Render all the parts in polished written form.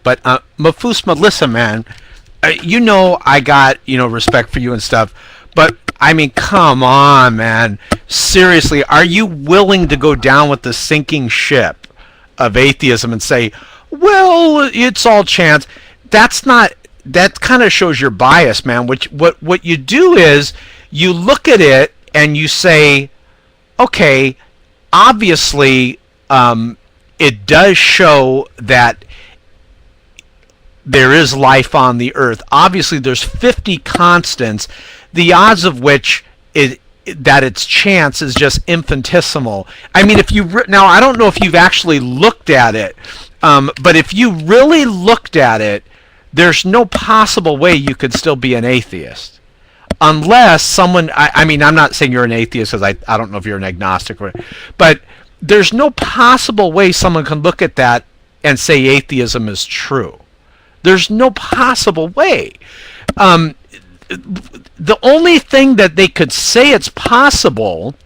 But Mafusma, listen, man. I got respect for you and stuff, but I mean, come on, man. Seriously, are you willing to go down with the sinking ship of atheism and say, well, it's all chance? That's not. That kind of shows your bias, man. What you do is you look at it and you say, okay, obviously, it does show that there is life on the earth. Obviously, there's 50 constants, the odds of which that it's chance is just infinitesimal. I mean, now I don't know if you've actually looked at it, but if you really looked at it, there's no possible way you could still be an atheist. Unless someone, I mean, I'm not saying you're an atheist because I don't know if you're an agnostic, but there's no possible way someone can look at that and say atheism is true. There's no possible way. The only thing that they could say it's possible,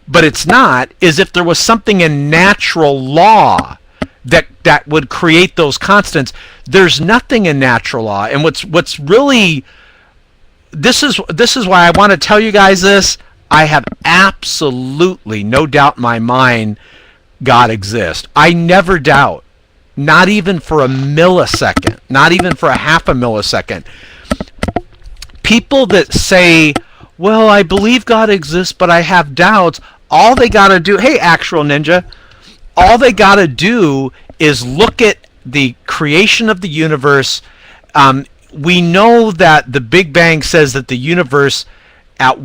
but it's not, is if there was something in natural law that would create those constants. There's nothing in natural law, and what's really this is why I want to tell you guys this. I have absolutely no doubt in my mind God exists. I never doubt. Not even for a millisecond. Not even for a half a millisecond. People that say, well, I believe God exists, but I have doubts, all they got to do, hey, Actual Ninja, all they got to do is look at the creation of the universe. We know that the Big Bang says that the universe at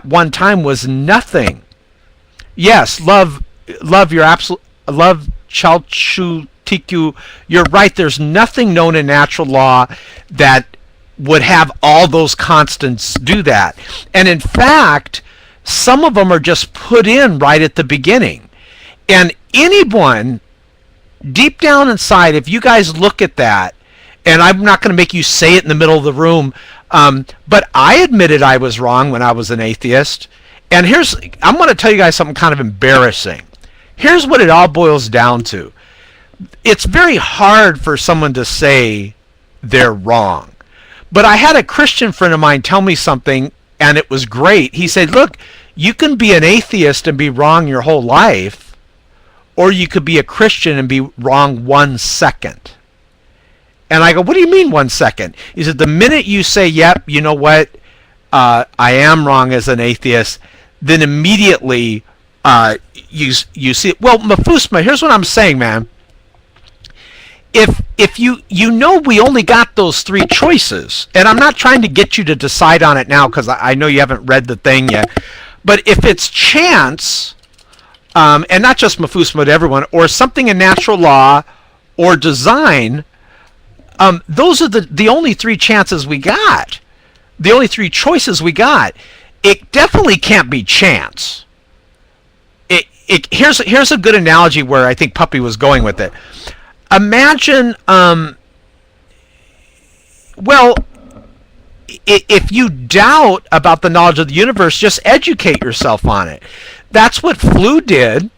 one time was nothing. Yes, love your absolute love, Chalchu Tiku. You're right. There's nothing known in natural law that would have all those constants do that. And in fact, some of them are just put in right at the beginning. And anyone deep down inside, if you guys look at that, and I'm not going to make you say it in the middle of the room, but I admitted I was wrong when I was an atheist. And I'm going to tell you guys something kind of embarrassing. Here's what it all boils down to. It's very hard for someone to say they're wrong. But I had a Christian friend of mine tell me something, and it was great. He said, look, you can be an atheist and be wrong your whole life, or you could be a Christian and be wrong 1 second. And I go, what do you mean 1 second? He said, the minute you say, yep, you know what, I am wrong as an atheist, then immediately you see it. Well, Mafusma, here's what I'm saying, man. If you know we only got those 3 choices, and I'm not trying to get you to decide on it now because I know you haven't read the thing yet, but if it's chance, and not just Mafusma, but everyone, or something in natural law or design, those are the only 3 chances we got. The only 3 choices we got. It definitely can't be chance. Here's a good analogy where I think Puppy was going with it. Imagine, if you doubt about the knowledge of the universe, just educate yourself on it. That's what Flew did.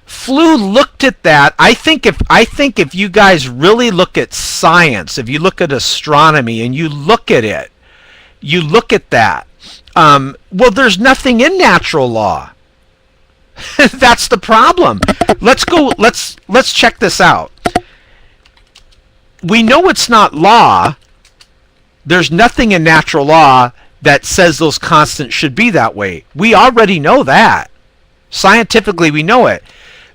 Flew looked at that. I think if you guys really look at science, if you look at astronomy and you look at it, you look at that. Well, there's nothing in natural law. That's the problem. Let's check this out. We know it's not law. There's nothing in natural law that says those constants should be that way. We already know that. Scientifically, we know it.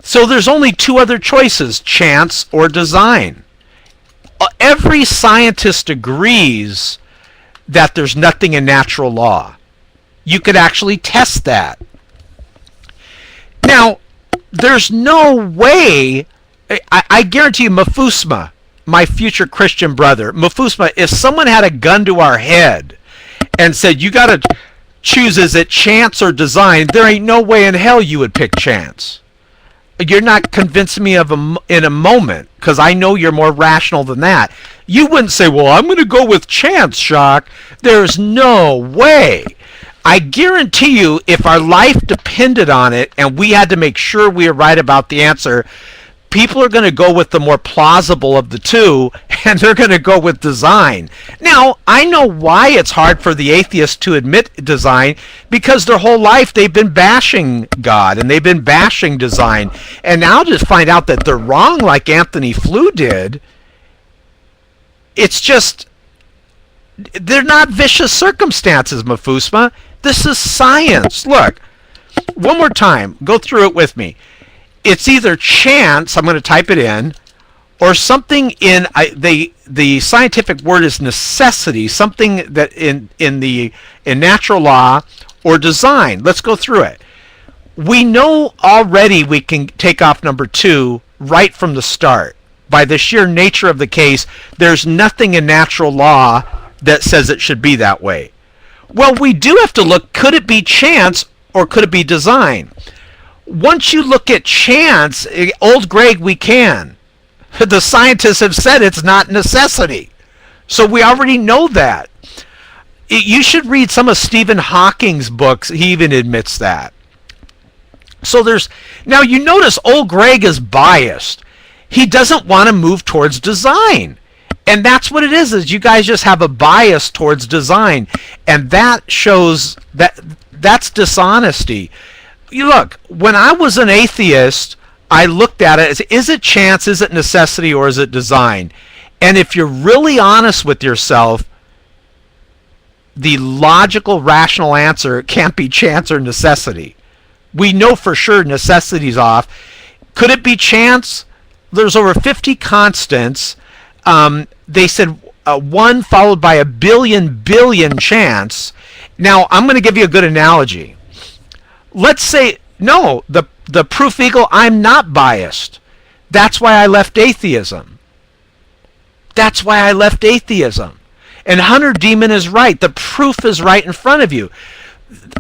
So there's only 2 other choices, chance or design. Every scientist agrees that there's nothing in natural law. You could actually test that. Now, there's no way, I guarantee you, Mafusma, my future Christian brother, Mafusma, if someone had a gun to our head and said, you got to choose, is it chance or design, there ain't no way in hell you would pick chance. You're not convincing me in a moment, because I know you're more rational than that. You wouldn't say, well, I'm going to go with chance, Shock. There's no way. I guarantee you, if our life depended on it and we had to make sure we were right about the answer, people are going to go with the more plausible of the two, and they're going to go with design. Now, I know why it's hard for the atheists to admit design, because their whole life they've been bashing God and they've been bashing design. And now to find out that they're wrong like Anthony Flew did, it's just, they're not vicious circumstances, Mafusma. This is science. Look, one more time, go through it with me. It's either chance, I'm going to type it in, or something in the scientific word is necessity, something that in natural law, or design. Let's go through it. We know already we can take off number 2 right from the start. By the sheer nature of the case, there's nothing in natural law that says it should be that way. Well, we do have to look, could it be chance or could it be design? Once you look at chance, old Greg, we can. The scientists have said it's not necessity. So we already know that. You should read some of Stephen Hawking's books. He even admits that. So now you notice old Greg is biased. He doesn't want to move towards design. And that's what it is you guys just have a bias towards design. And that shows that's dishonesty. You look, when I was an atheist, I looked at it as, is it chance, is it necessity, or is it design? And if you're really honest with yourself, the logical, rational answer can't be chance or necessity. We know for sure necessity's off. Could it be chance? There's over 50 constants. They said 1 followed by a billion chance. Now, I'm going to give you a good analogy. Let's say, no, the proof eagle, I'm not biased. That's why I left atheism. That's why I left atheism. And Hunter Demon is right. The proof is right in front of you.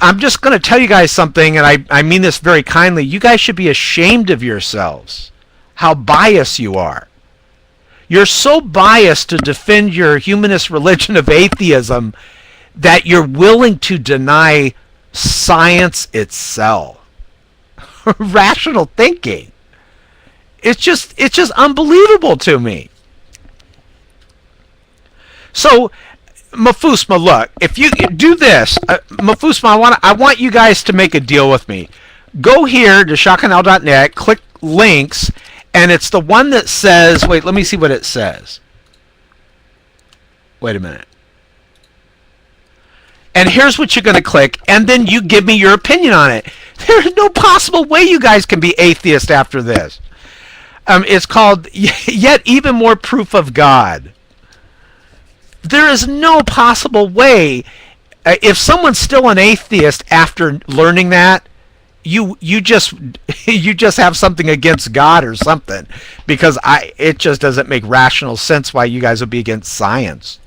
I'm just going to tell you guys something, and I mean this very kindly. You guys should be ashamed of yourselves, how biased you are. You're so biased to defend your humanist religion of atheism that you're willing to deny science itself. Rational thinking. It's just unbelievable to me. So, Mafusma, look, if you do this, Mafusma, I want you guys to make a deal with me. Go here to shotgunl.net, click links, and it's the one that says, wait, let me see what it says. Wait a minute. And here's what you're going to click, and then you give me your opinion on it. There's no possible way you guys can be atheist after this. It's called Yet Even More Proof of God. There is no possible way. If someone's still an atheist after learning that, you just have something against God or something, because it just doesn't make rational sense why you guys would be against science.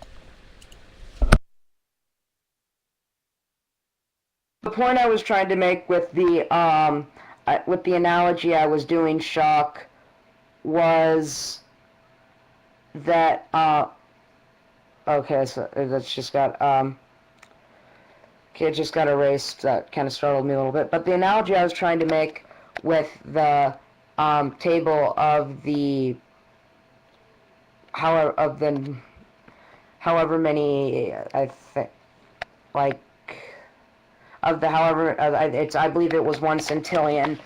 The point I was trying to make with the analogy I was doing, Shock, was that okay, so that's just got okay, it just got erased. That kind of startled me a little bit. But the analogy I was trying to make with the table of the however many, I think, like, of the however, I believe it was 1 centillion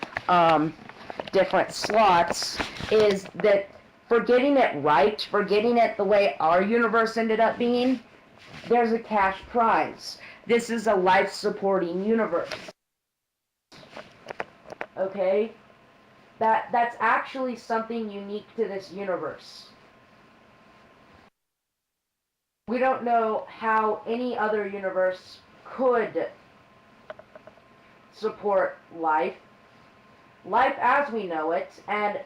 different slots, is that for getting it right, for getting it the way our universe ended up being, there's a cash prize. This is a life-supporting universe. Okay? That's actually something unique to this universe. We don't know how any other universe could support life as we know it, and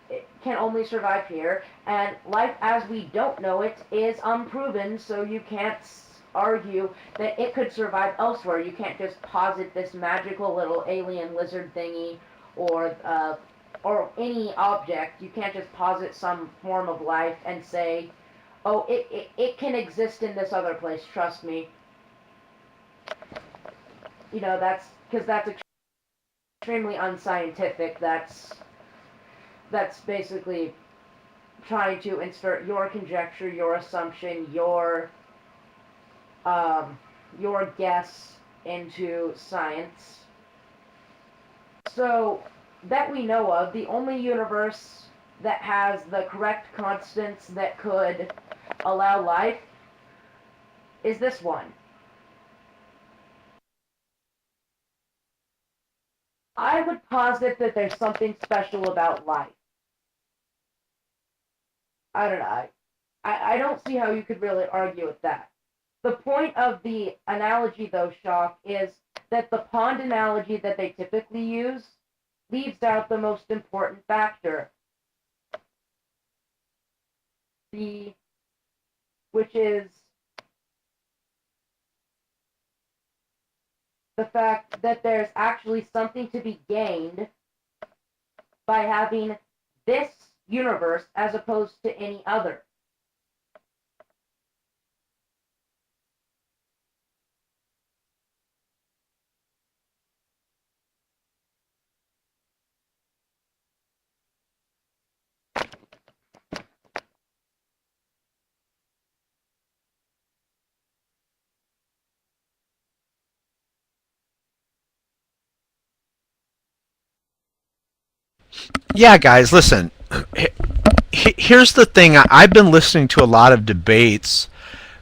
it can only survive here, and life as we don't know it is unproven, so you can't argue that it could survive elsewhere. You can't just posit this magical little alien lizard thingy or any object. You can't just posit some form of life and say, oh, it can exist in this other place, trust me. You know, that's because that's extremely unscientific. that's basically trying to insert your conjecture, your assumption, your guess into science. So, that we know of, the only universe that has the correct constants that could allow life is this one. I would posit that there's something special about life. I don't know. I don't see how you could really argue with that. The point of the analogy, though, Shock, is that the pond analogy that they typically use leaves out the most important factor, which is the fact that there's actually something to be gained by having this universe as opposed to any other. Yeah, guys, listen. Here's the thing. I've been listening to a lot of debates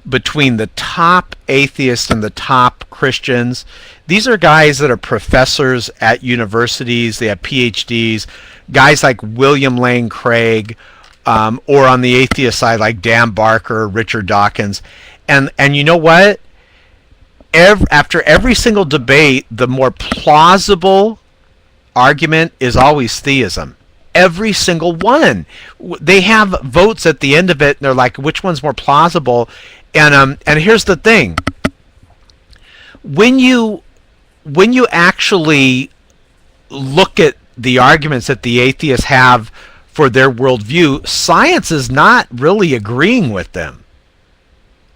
between the top atheists and the top Christians. These are guys that are professors at universities. They have PhDs. Guys like William Lane Craig, or on the atheist side like Dan Barker, Richard Dawkins. And you know what? After every single debate, the more plausible argument is always theism. Every single one. They have votes at the end of it, and they're like, which one's more plausible? And here's the thing: when you actually look at the arguments that the atheists have for their worldview, science is not really agreeing with them.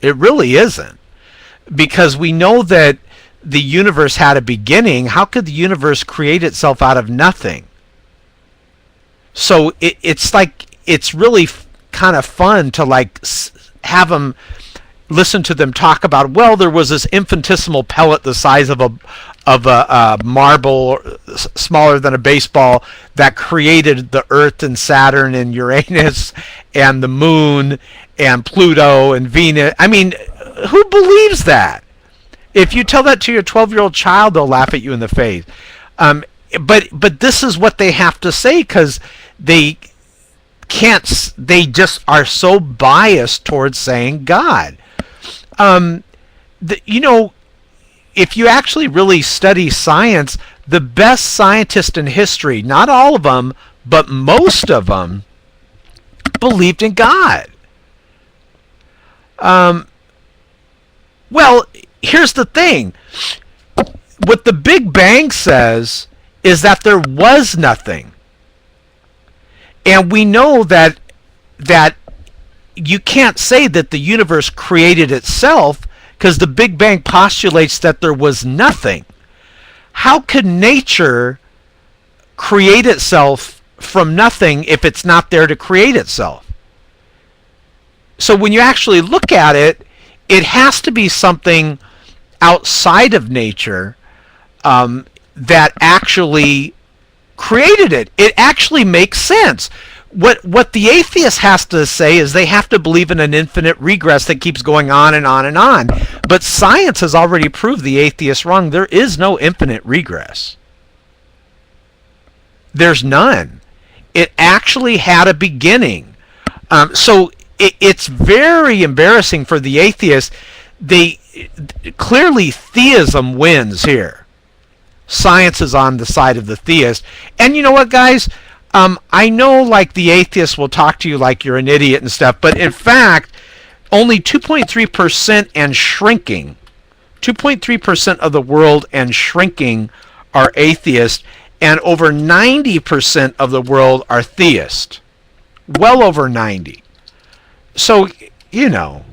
It really isn't, because we know that the universe had a beginning. How could the universe create itself out of nothing? So it's like, it's really kind of fun to like have them listen to them talk about, well, there was this infinitesimal pellet the size of a marble, smaller than a baseball, that created the Earth and Saturn and Uranus and the Moon and Pluto and Venus. I mean, who believes that? If you tell that to your 12-year-old child, they'll laugh at you in the face. But this is what they have to say, because they can't. They just are so biased towards saying God. If you actually really study science, the best scientists in history, not all of them, but most of them, believed in God. Well, here's the thing. What the Big Bang says is that there was nothing. And we know that you can't say that the universe created itself, because the Big Bang postulates that there was nothing. How could nature create itself from nothing if it's not there to create itself? So when you actually look at it, it has to be something outside of nature that actually created it. It actually makes sense. What the atheist has to say is they have to believe in an infinite regress that keeps going on and on and on. But science has already proved the atheist wrong. There is no infinite regress. There's none. It actually had a beginning. So it's very embarrassing for the atheist. Clearly theism wins here. Science is on the side of the theist. And you know what, guys? I know, like, the atheists will talk to you like you're an idiot and stuff, but in fact, only 2.3% and shrinking, 2.3% of the world and shrinking are atheist, and over 90% of the world are theist. Well over 90. So, you know,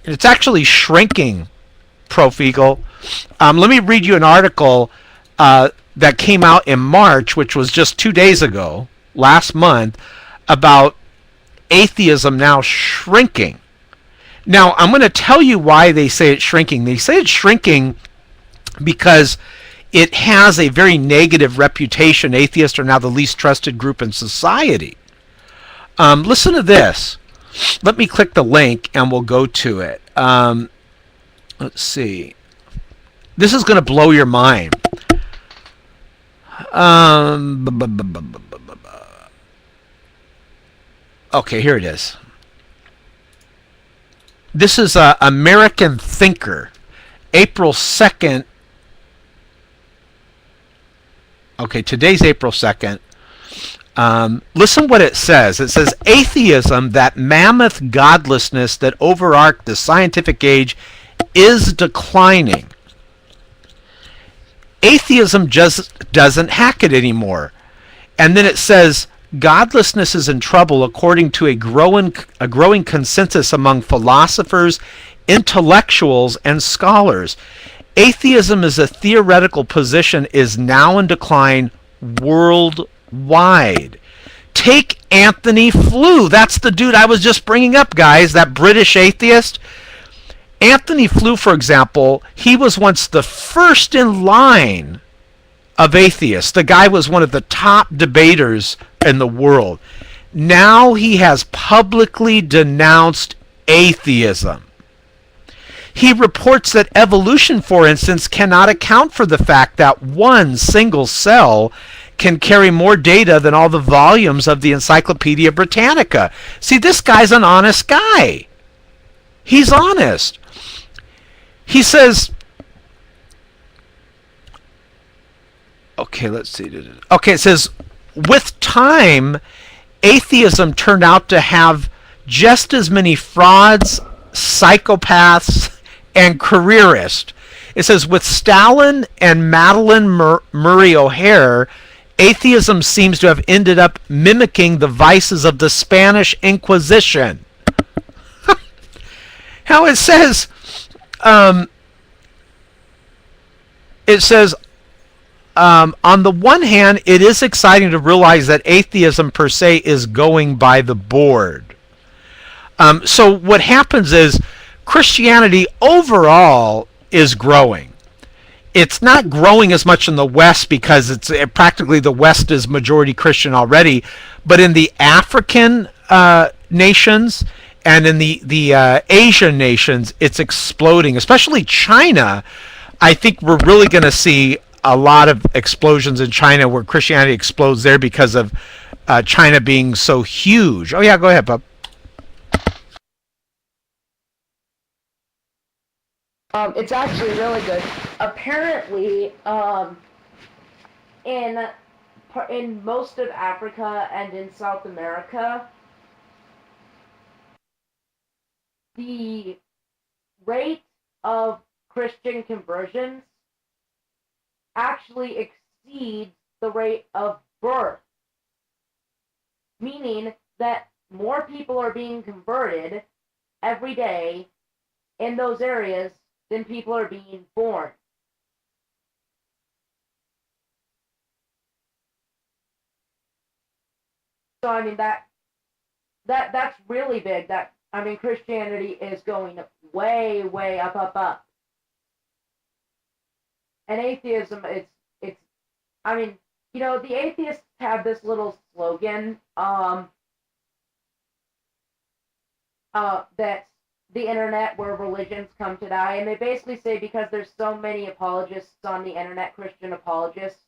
it's actually shrinking, Prof. Eagle. Let me read you an article that came out in March, which was just 2 days ago, last month, about atheism now shrinking. Now, I'm going to tell you why they say it's shrinking. They say it's shrinking because it has a very negative reputation. Atheists are now the least trusted group in society. Listen to this. Let me click the link and we'll go to it. Let's see. This is going to blow your mind. Okay, here it is. This is a American Thinker, April 2nd. Okay, today's April 2nd. Listen what it says. It says, atheism, that mammoth godlessness that overarched the scientific age, is declining. Atheism just doesn't hack it anymore. And then it says, godlessness is in trouble according to a growing consensus among philosophers, intellectuals, and scholars. Atheism as a theoretical position is now in decline worldwide. Take Anthony Flew. That's the dude I was just bringing up, guys, that British atheist. Anthony Flew, for example, he was once the first in line of atheists. The guy was one of the top debaters in the world. Now he has publicly denounced atheism. He reports that evolution, for instance, cannot account for the fact that one single cell can carry more data than all the volumes of the Encyclopedia Britannica. See, this guy's an honest guy. He's honest. He says, okay, let's see. Okay, it says, with time, atheism turned out to have just as many frauds, psychopaths, and careerists. It says, with Stalin and Madeleine Murray O'Hair, atheism seems to have ended up mimicking the vices of the Spanish Inquisition. How it says, on the one hand, it is exciting to realize that atheism per se is going by the board. So what happens is Christianity overall is growing. It's not growing as much in the West because it's practically the West is majority Christian already, but in the African nations and in the Asian nations, it's exploding. Especially China. I think we're really going to see a lot of explosions in China where Christianity explodes there because of China being so huge. Oh yeah, go ahead, Bob. It's actually really good. Apparently, in most of Africa and in South America, the rate of Christian conversions actually exceeds the rate of birth, meaning that more people are being converted every day in those areas than people are being born. So I mean that's really big. Christianity is going way, way up. And atheism, it's the atheists have this little slogan that's the internet where religions come to die, and they basically say because there's so many apologists on the internet, Christian apologists,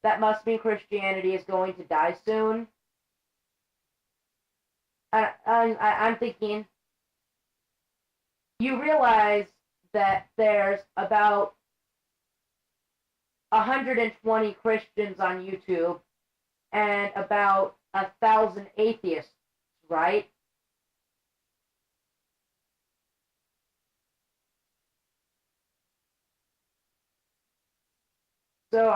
that must mean Christianity is going to die soon. I'm thinking, you realize that there's about 120 Christians on YouTube and about 1,000 atheists, right? So,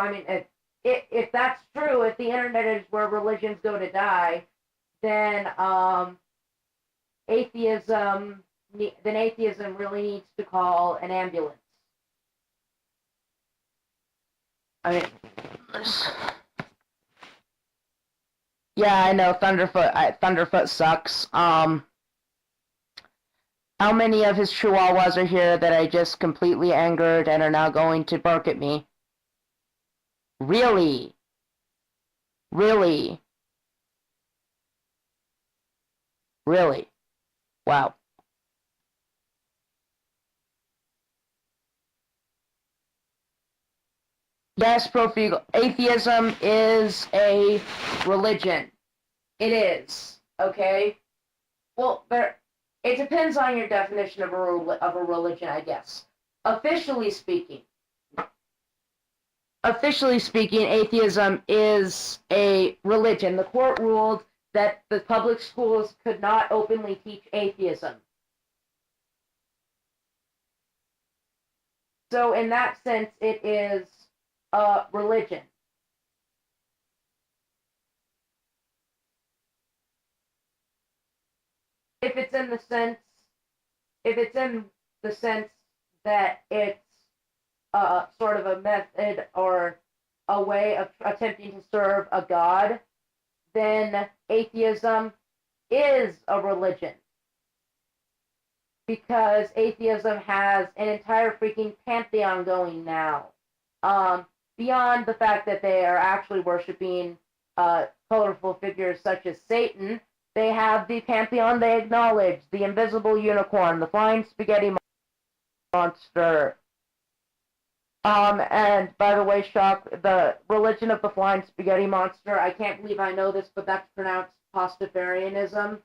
if that's true, if the internet is where religions go to die, then atheism really needs to call an ambulance. I mean, Yeah, I know Thunderfoot sucks. How many of his chihuahuas are here that I just completely angered and are now going to bark at me? Really? Really? Really? Wow. Yes, Profegal. Atheism is a religion. It is. Okay? Well, it depends on your definition of a religion, I guess. Officially speaking, atheism is a religion. The court ruled that the public schools could not openly teach atheism. So in that sense, it is a religion. If it's in the sense, if it's in the sense that it's sort of a method or a way of attempting to serve a god, then atheism is a religion. Because atheism has an entire freaking pantheon going now. Beyond the fact that they are actually worshiping colorful figures such as Satan, they have the pantheon they acknowledge, the invisible unicorn, the flying spaghetti monster. And by the way, Shock, the religion of the flying spaghetti monster, I can't believe I know this, but that's pronounced Pastafarianism.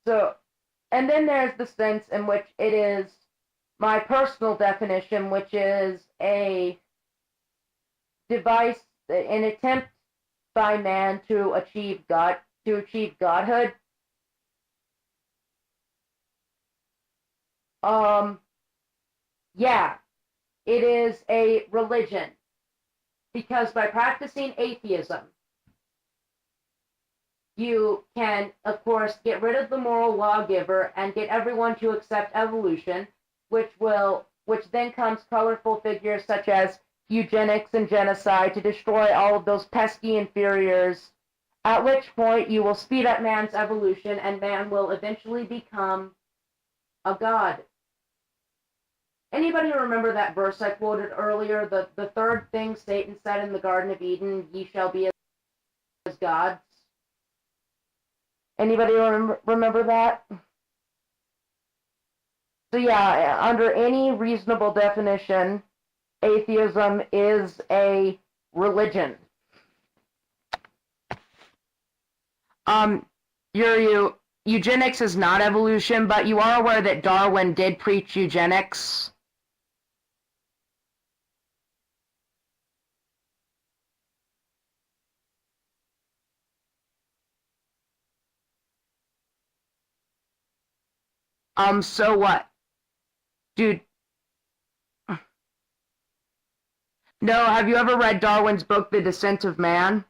So, and then there's the sense in which it is my personal definition, which is a device, an attempt by man to achieve godhood. Um, yeah, it is a religion because by practicing atheism, you can, of course, get rid of the moral lawgiver and get everyone to accept evolution, which then comes colorful figures such as eugenics and genocide to destroy all of those pesky inferiors, at which point you will speed up man's evolution and man will eventually become a god. Anybody remember that verse I quoted earlier? The third thing Satan said in the Garden of Eden, ye shall be as gods. Anybody remember that? So yeah, under any reasonable definition, atheism is a religion. Um, eugenics is not evolution, but you are aware that Darwin did preach eugenics. So what? Dude, no, have you ever read Darwin's book, The Descent of Man?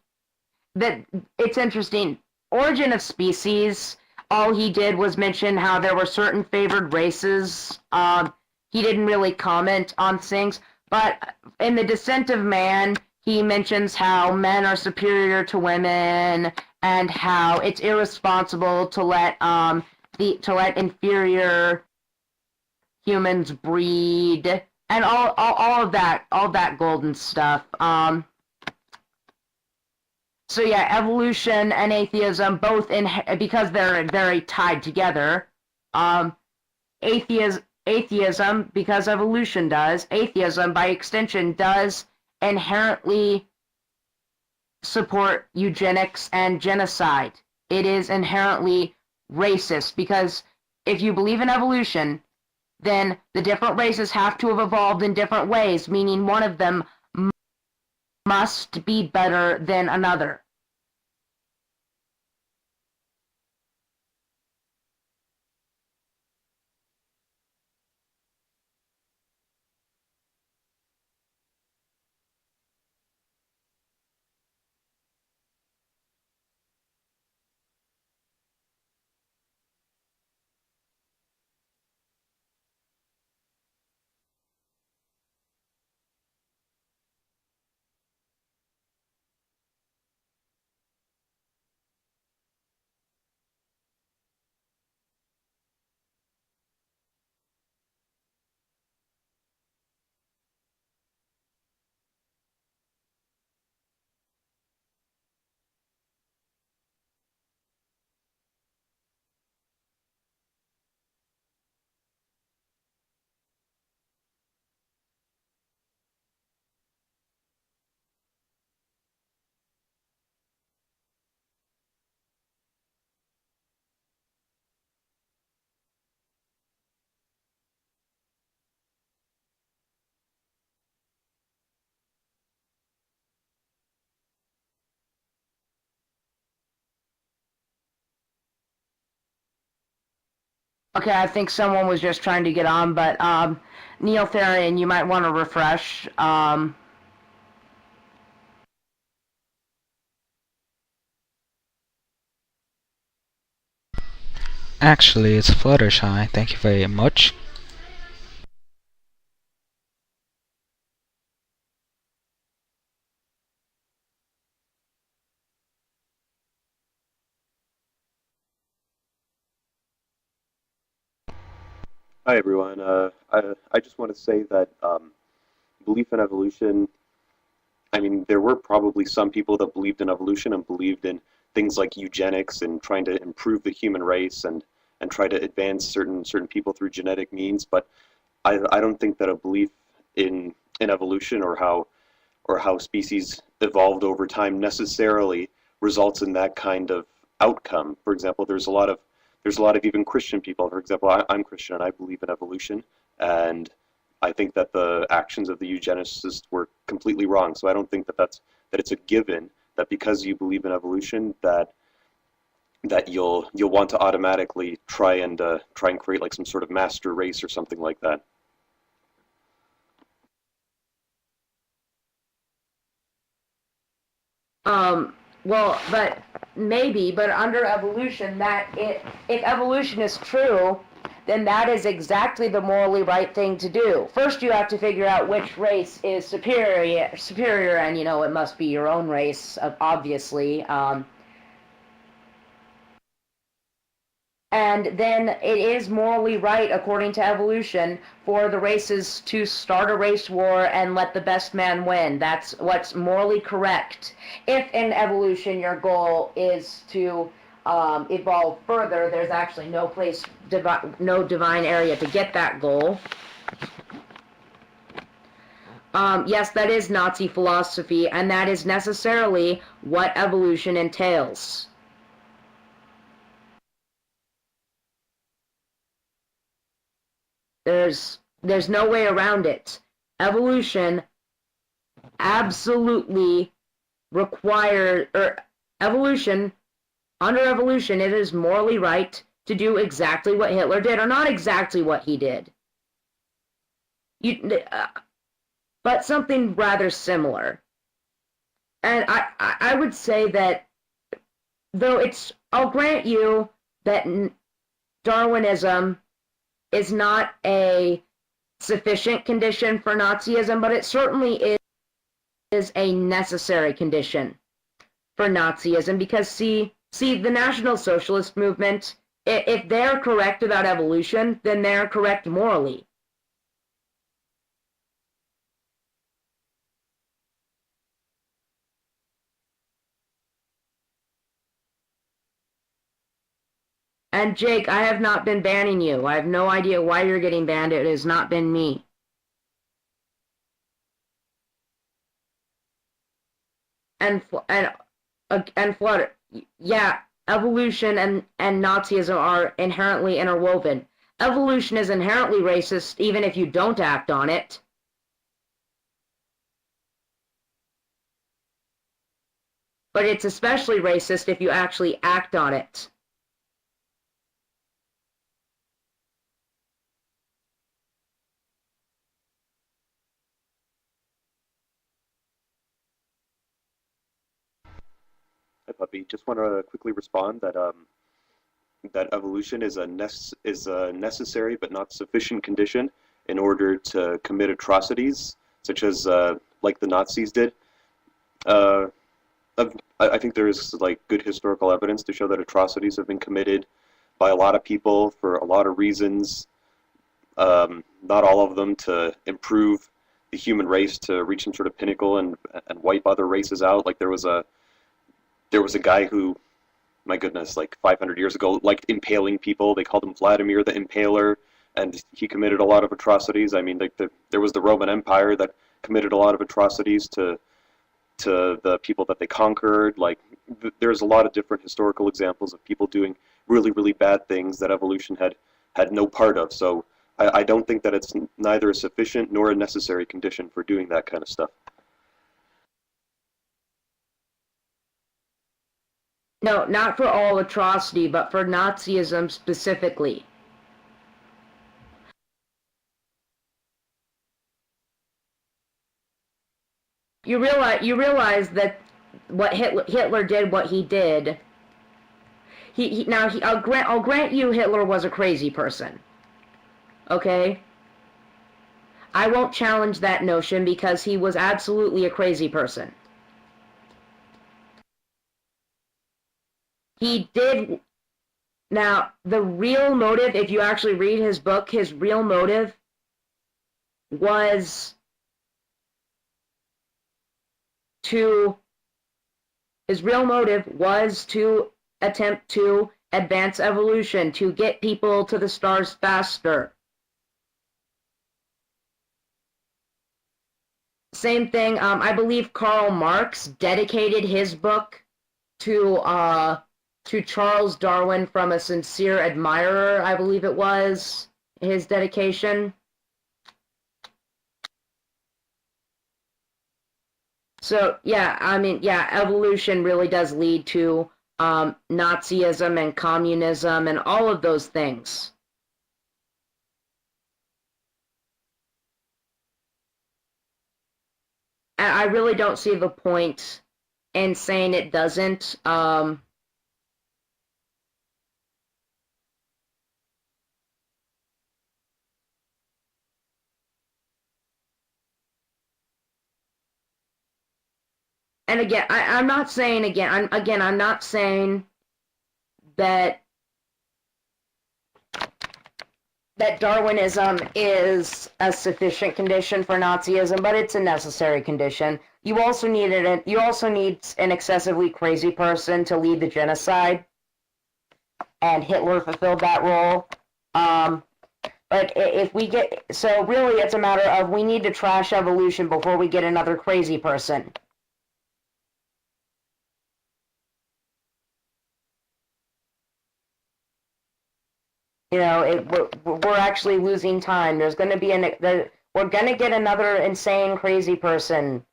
That it's interesting. Origin of Species, all he did was mention how there were certain favored races. He didn't really comment on things, but in The Descent of Man, he mentions how men are superior to women and how it's irresponsible to let inferior humans breed and all that golden stuff. So yeah, evolution and atheism both because they're very tied together. Um, atheism because evolution does. Atheism by extension does inherently support eugenics and genocide. It is inherently racist because if you believe in evolution, then the different races have to have evolved in different ways, meaning one of them must be better than another. Okay, I think someone was just trying to get on, but Neil Therian, you might want to refresh. Actually, it's Fluttershy. Thank you very much. Hi everyone. I just want to say that belief in evolution. I mean, there were probably some people that believed in evolution and believed in things like eugenics and trying to improve the human race and try to advance certain people through genetic means. But I don't think that a belief in evolution or how species evolved over time necessarily results in that kind of outcome. For example, there's a lot of even Christian people. For example, I'm Christian and I believe in evolution, and I think that the actions of the eugenicists were completely wrong. So I don't think that it's a given that because you believe in evolution that you'll want to automatically try and create like some sort of master race or something like that. Um, well, but maybe, but under evolution, if evolution is true, then that is exactly the morally right thing to do. First, you have to figure out which race is superior, and it must be your own race, obviously. And then it is morally right, according to evolution, for the races to start a race war and let the best man win. That's what's morally correct. If in evolution your goal is to evolve further, there's actually no divine area to get that goal. Yes, that is Nazi philosophy, and that is necessarily what evolution entails. There's no way around it. Evolution absolutely require or evolution under evolution it is morally right to do exactly what Hitler did, or not exactly what he did, you, but something rather similar. And I would say that, though I'll grant you that Darwinism is not a sufficient condition for Nazism, but it certainly is a necessary condition for Nazism, because see the National Socialist movement, if they're correct about evolution, then they're correct morally. And Jake, I have not been banning you. I have no idea why you're getting banned. It has not been me. And Flutter, yeah, evolution and Nazism are inherently interwoven. Evolution is inherently racist, even if you don't act on it. But it's especially racist if you actually act on it. Hi, Puppy. Just want to quickly respond that that evolution is is a necessary but not sufficient condition in order to commit atrocities, such as like the Nazis did. Uh, I think there is like good historical evidence to show that atrocities have been committed by a lot of people for a lot of reasons. Not all of them to improve the human race to reach some sort of pinnacle and wipe other races out. Like there was a guy who, my goodness, like 500 years ago, liked impaling people. They called him Vladimir the Impaler, and he committed a lot of atrocities. I mean, there was the Roman Empire that committed a lot of atrocities to the people that they conquered. Like, there's a lot of different historical examples of people doing really bad things that evolution had no part of. So I don't think that it's neither a sufficient nor a necessary condition for doing that kind of stuff. No, not for all atrocity, but for Nazism specifically. you realize that what Hitler did, what he did. I'll grant you Hitler was a crazy person. Okay? I won't challenge that notion because he was absolutely a crazy person. He did. Now, the real motive, if you actually read his book, his real motive was to attempt to advance evolution, to get people to the stars faster. Same thing, I believe Karl Marx dedicated his book to Charles Darwin from a sincere admirer, I believe it was, his dedication. So, yeah, I mean, yeah, evolution really does lead to Nazism and communism and all of those things. And I really don't see the point in saying it doesn't. And again, I'm not saying I'm not saying that Darwinism is a sufficient condition for Nazism, but it's a necessary condition. You also need an excessively crazy person to lead the genocide, and Hitler fulfilled that role. But if we get, so really it's a matter of we need to trash evolution before we get another crazy person. You know, we're actually losing time. There's going to be we're going to get another insane, crazy person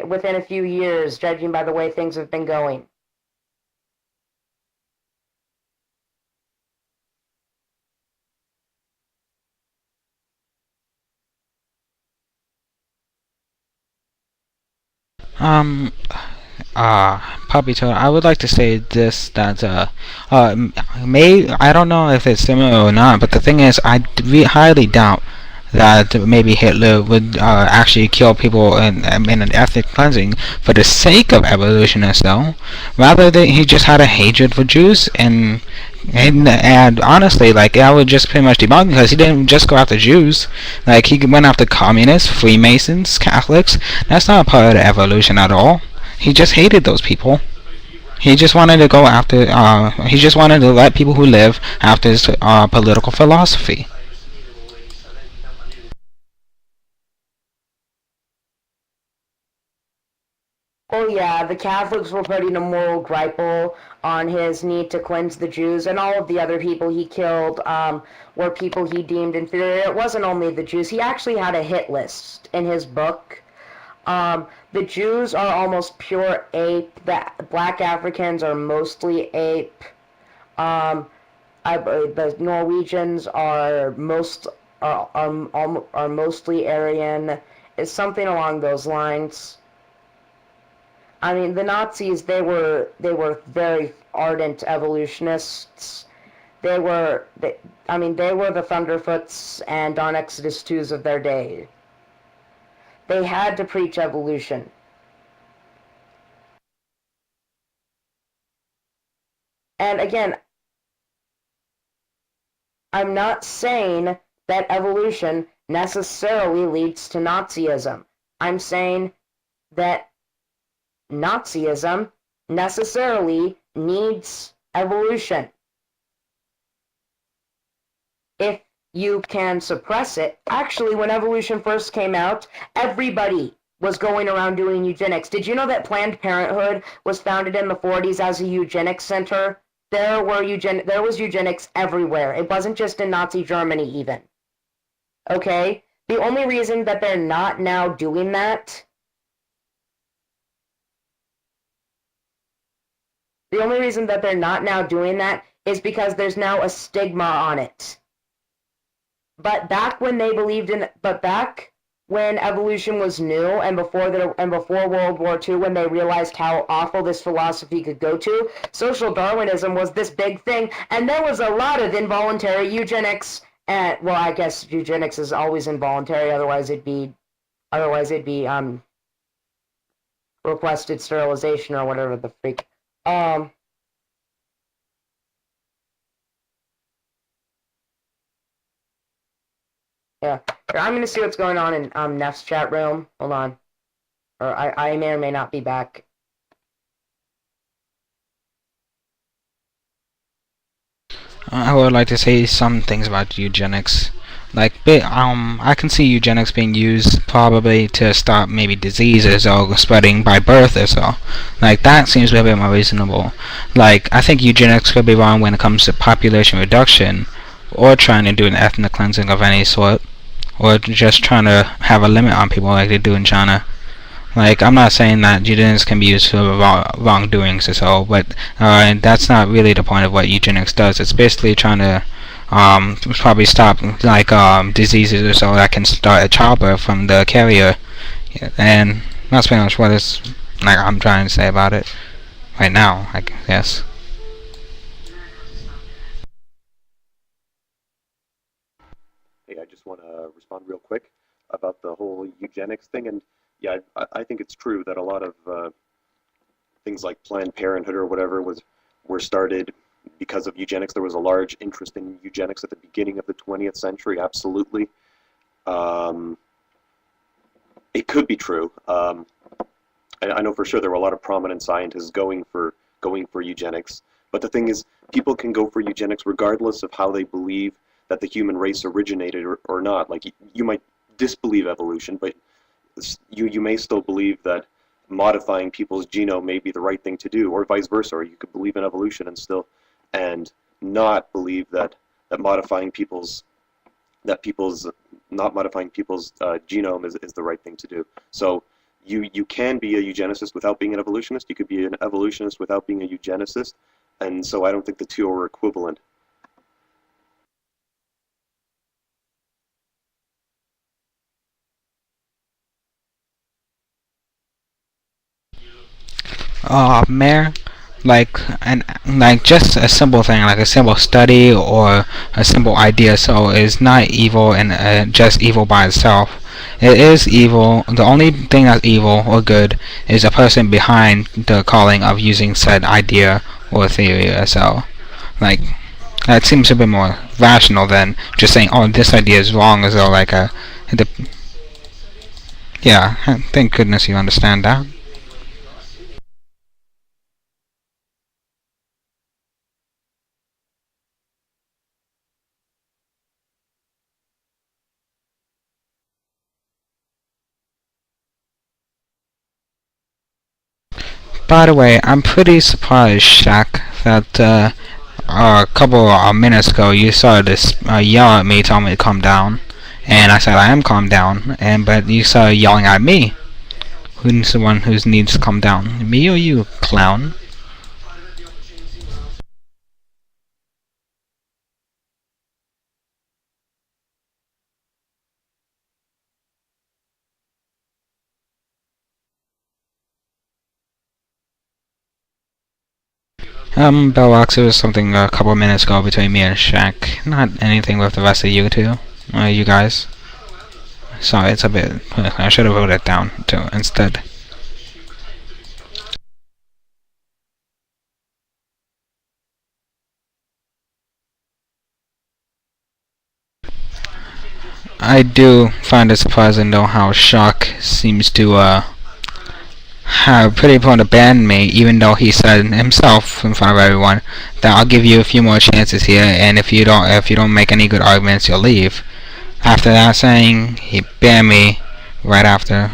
within a few years, judging by the way things have been going. Um, Papito, I would like to say this, that I don't know if it's similar or not, but the thing is, highly doubt that maybe Hitler would actually kill people in an ethnic cleansing for the sake of evolutionists, though. Rather, he just had a hatred for Jews, and honestly, like, I would just pretty much debunk, because he didn't just go after Jews. Like, he went after communists, Freemasons, Catholics. That's not a part of the evolution at all. He just hated those people. He just wanted to go after. He just wanted to let people who live after his political philosophy. Oh yeah, the Catholics were putting a moral gripe on his need to cleanse the Jews, and all of the other people he killed were people he deemed inferior. It wasn't only the Jews. He actually had a hit list in his book. The Jews are almost pure ape. The black Africans are mostly ape. The Norwegians are mostly Aryan. It's something along those lines. I mean, the Nazis, they were very ardent evolutionists. They were the Thunderfoots and Dawn Exodus 2s of their day. They had to preach evolution. And again, I'm not saying that evolution necessarily leads to Nazism. I'm saying that Nazism necessarily needs evolution. If you can suppress it. Actually, when evolution first came out, everybody was going around doing eugenics. Did you know that Planned Parenthood was founded in the 40s as a eugenics center? There was eugenics everywhere. It wasn't just in Nazi Germany even. Okay? The only reason that they're not now doing that is because there's now a stigma on it. But back when they believed in when evolution was new and before World War II, when they realized how awful this philosophy could go to, social Darwinism was this big thing, and there was a lot of involuntary eugenics. And well, I guess eugenics is always involuntary, otherwise it'd be requested sterilization or whatever the freak. Um, yeah. I'm gonna see what's going on in Neff's chat room. Hold on, or I may or may not be back. I would like to say some things about eugenics. Like, I can see eugenics being used probably to stop maybe diseases or spreading by birth or so. Like, that seems a bit more reasonable. Like, I think eugenics could be wrong when it comes to population reduction, or trying to do an ethnic cleansing of any sort, or just trying to have a limit on people like they do in China. Like, I'm not saying that eugenics can be used for wrongdoings or so, but that's not really the point of what eugenics does. It's basically trying to probably stop like diseases or so that can start a childbirth from the carrier, and that's pretty much what it's like. I'm trying to say about it right now, I guess. Hey, I just want to respond real quick about the whole eugenics thing. And yeah, I think it's true that a lot of things like Planned Parenthood or whatever were started because of eugenics. There was a large interest in eugenics at the beginning of the 20th century. Absolutely, um, it could be true. I know for sure there were a lot of prominent scientists going for eugenics. But the thing is, people can go for eugenics regardless of how they believe that the human race originated or not. Like you might disbelieve evolution, but you may still believe that modifying people's genome may be the right thing to do, or vice versa. Or you could believe in evolution and not believe that modifying people's that people's not modifying people's genome is the right thing to do. So you can be a eugenicist without being an evolutionist. You could be an evolutionist without being a eugenicist, and so I don't think the two are equivalent. Mayor, like and like just a simple thing, like a simple study or a simple idea, so is not evil and just evil by itself. It is evil. The only thing that's evil or good is a person behind the calling of using said idea or theory or so. Like, that seems a bit more rational than just saying, "Oh, this idea is wrong," as though like the, yeah. Thank goodness you understand that. By the way, I'm pretty surprised, Shaq, that a couple of minutes ago you started to yell at me, telling me to calm down, and I said I am calm down, and but you started yelling at me. Who's the one who needs to calm down? Me or you, clown? Bellbox, it was something a couple of minutes ago between me and Shaq. Not anything with the rest of you two, you guys. Sorry, it's a bit. I should have wrote it down too instead. I do find it surprising though how Shock seems to have pretty point to ban me, even though he said himself in front of everyone that I'll give you a few more chances here, and if you don't make any good arguments, you'll leave. After that saying, he banned me right after.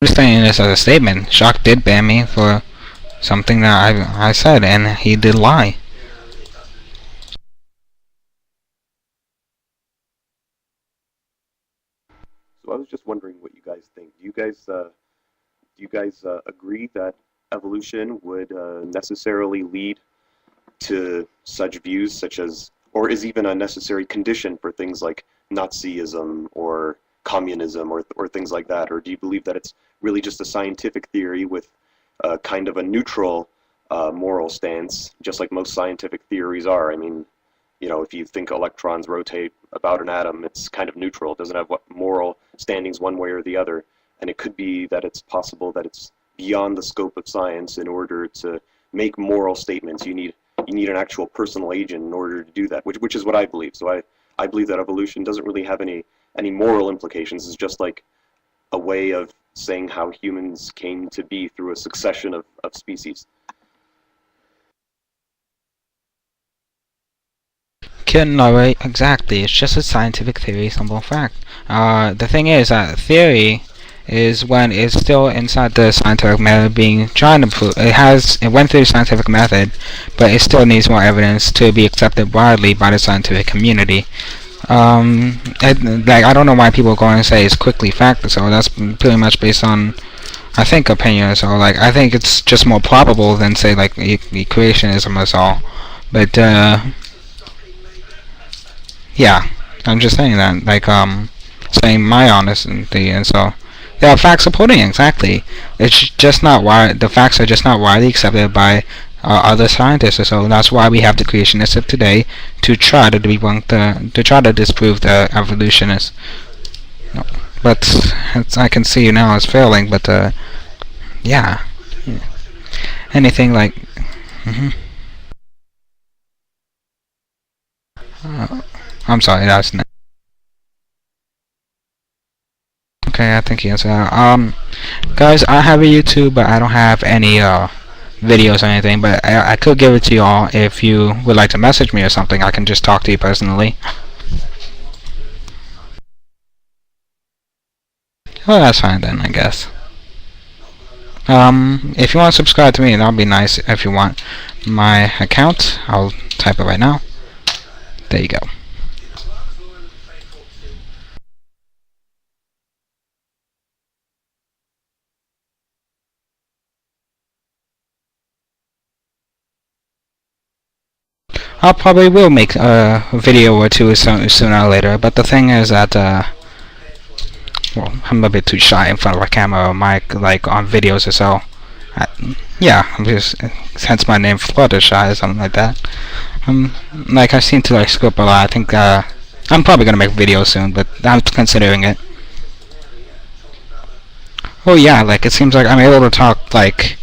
I'm just saying this as a statement. Shock did ban me for something that I said, and he did lie. So I was just wondering what you guys think. Do you guys agree that evolution would necessarily lead to such views, such as, or is even a necessary condition for things like Nazism or communism or things like that? Or do you believe that it's really just a scientific theory with kind of a neutral moral stance, just like most scientific theories are? I mean, you know, if you think electrons rotate about an atom, it's kind of neutral. It doesn't have what moral standings one way or the other. And it could be that it's possible that it's beyond the scope of science. In order to make moral statements, you need an actual personal agent in order to do that, which is what I believe. So I believe that evolution doesn't really have any moral implications. It's just like a way of saying how humans came to be through a succession of species. Couldn't know it exactly. It's just a scientific theory, simple fact. The thing is that theory is when it's still inside the scientific method being trying to prove it went through the scientific method, but it still needs more evidence to be accepted widely by the scientific community. Like, I don't know why people go and say it's quickly fact, so that's pretty much based on, I think, opinion. So like, I think it's just more probable than say like creationism is all. But yeah, I'm just saying that, like, saying my honesty, and so there are facts supporting it, exactly. It's just not why the facts are just not widely accepted by other scientists, so that's why we have the creationists of today to try to debunk to try to disprove the evolutionists. No. But I can see you now as failing, but yeah, anything like. I'm sorry, that's not. Okay, I think he answered that. Guys, I have a YouTube, but I don't have any videos or anything. But I could give it to y'all if you would like to message me or something. I can just talk to you personally. Well, that's fine then, I guess. If you want to subscribe to me, that'll be nice. If you want my account, I'll type it right now. There you go. I probably will make a video or two sooner or later, but the thing is that, well, I'm a bit too shy in front of a camera or mic, like on videos or so. Yeah, I'm just, hence my name, Fluttershy or something like that. Like, I seem to like script a lot. I think, I'm probably gonna make videos soon, but I'm considering it. Oh yeah, like, it seems like I'm able to talk, like,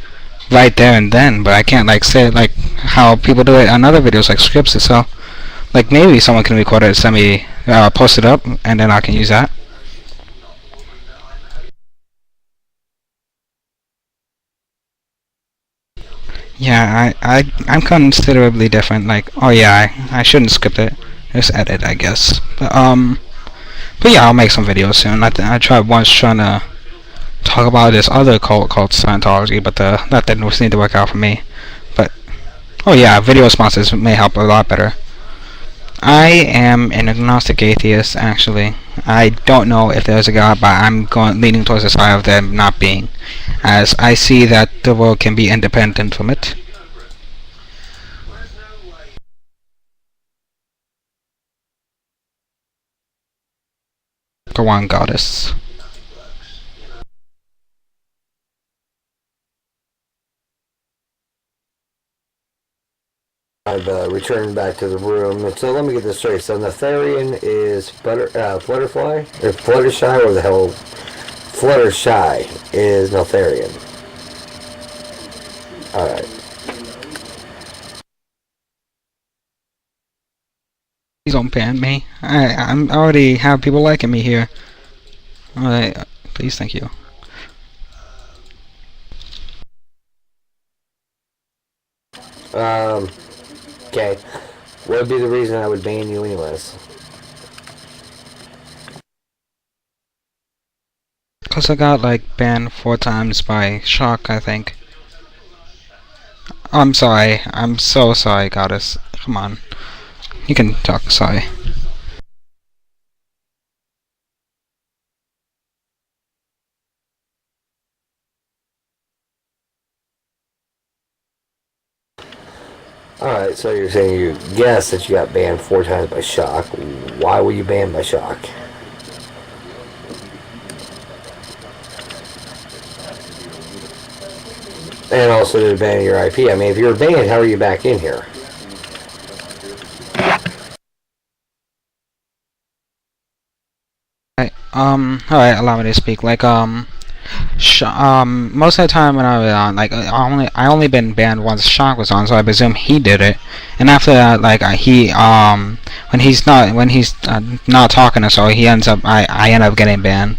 right there and then, but I can't like say it like how people do it on other videos like scripts or so. Like, maybe someone can record it and send me, post it up, and then I can use that. Yeah, I'm considerably different. Like, oh yeah, I shouldn't script it, just edit, I guess. But yeah, I'll make some videos soon. I tried once trying to talk about this other cult called Scientology, but that didn't seem to work out for me. But oh yeah, video responses may help a lot better. I am an agnostic atheist, actually. I don't know if there's a God, but I'm leaning towards the side of there not being, as I see that the world can be independent from it. Go on, goddess. I've returned back to the room. So let me get this straight. So Netherian is Flutterfly? Or Fluttershy, or the hell? Fluttershy is Netherian. Alright. Please don't ban me. I'm already have people liking me here. Alright, please, thank you. Okay. What would be the reason I would ban you anyways? Cause I got like banned 4 times by Shock, I think. I'm sorry. I'm so sorry, goddess. Come on. You can talk, sorry. Alright, so you're saying you guess that you got banned 4 times by Shock. Why were you banned by Shock? And also to ban your IP. I mean, if you were banned, how are you back in here? Alright, allow me to speak. Most of the time when I was on, I only been banned once Shock was on, so I presume he did it. And after that, when he's not talking or so, I end up getting banned.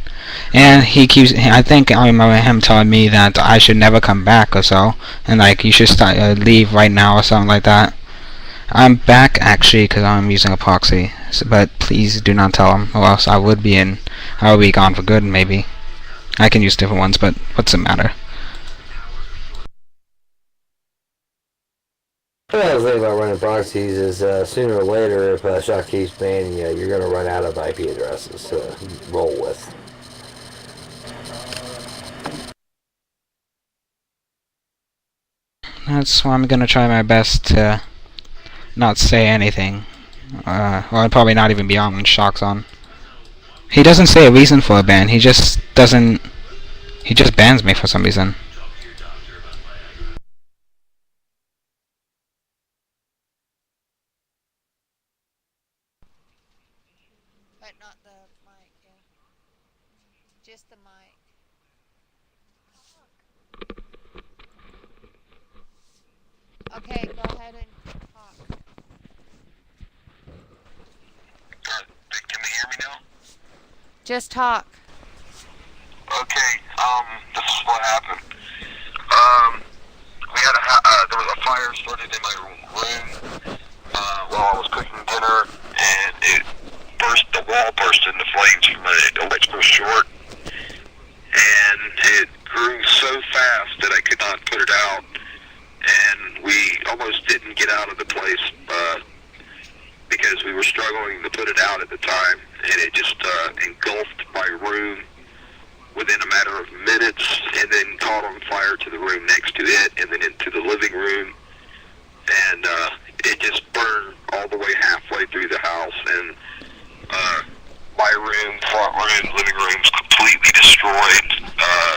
And I think I remember him telling me that I should never come back or so, and you should leave right now or something like that. I'm back actually because I'm using a proxy, but please do not tell him, or else I would be gone for good maybe. I can use different ones, but what's the matter? The thing about running proxies is sooner or later, if Shock keeps banning you, you're going to run out of IP addresses to roll with. That's why I'm gonna try my best to not say anything, or probably not even be on when Shock's on. He doesn't say a reason for a ban. He just doesn't. He just bans me for some reason. But not the mic, yeah. Just the mic. Okay, go ahead and talk. Can they hear me now? Just talk. Okay, this is what happened. There was a fire started in my room, while I was cooking dinner, and the wall burst into flames from an electrical short, and it grew so fast that I could not put it out, and we almost didn't get out of the place, because we were struggling to put it out at the time, and it just engulfed my room within a matter of minutes, and then caught on fire to the room next to it, and then into the living room, and it just burned all the way halfway through the house, and my room, front room, living room's completely destroyed.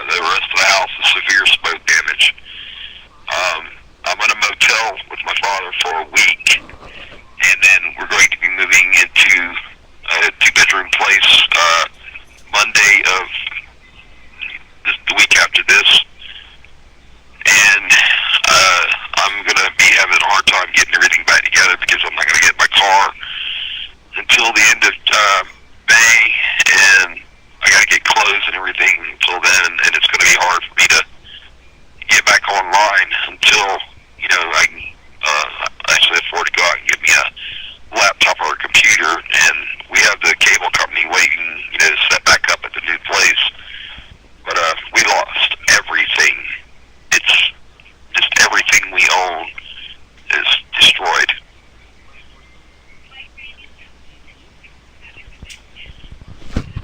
The rest of the house is severe smoke damage. I'm in a motel with my father for a week, and then we're going to be moving into a two-bedroom place Monday of the week after this, and I'm going to be having a hard time getting everything back together because I'm not going to get my car until the end of May, and I got to get clothes and everything until then, and it's going to be hard for me to get back online until, I can actually afford to go out and get me a laptop or a computer, and we have the cable company waiting, to set back up at the new place. But we lost everything. It's just everything we own is destroyed.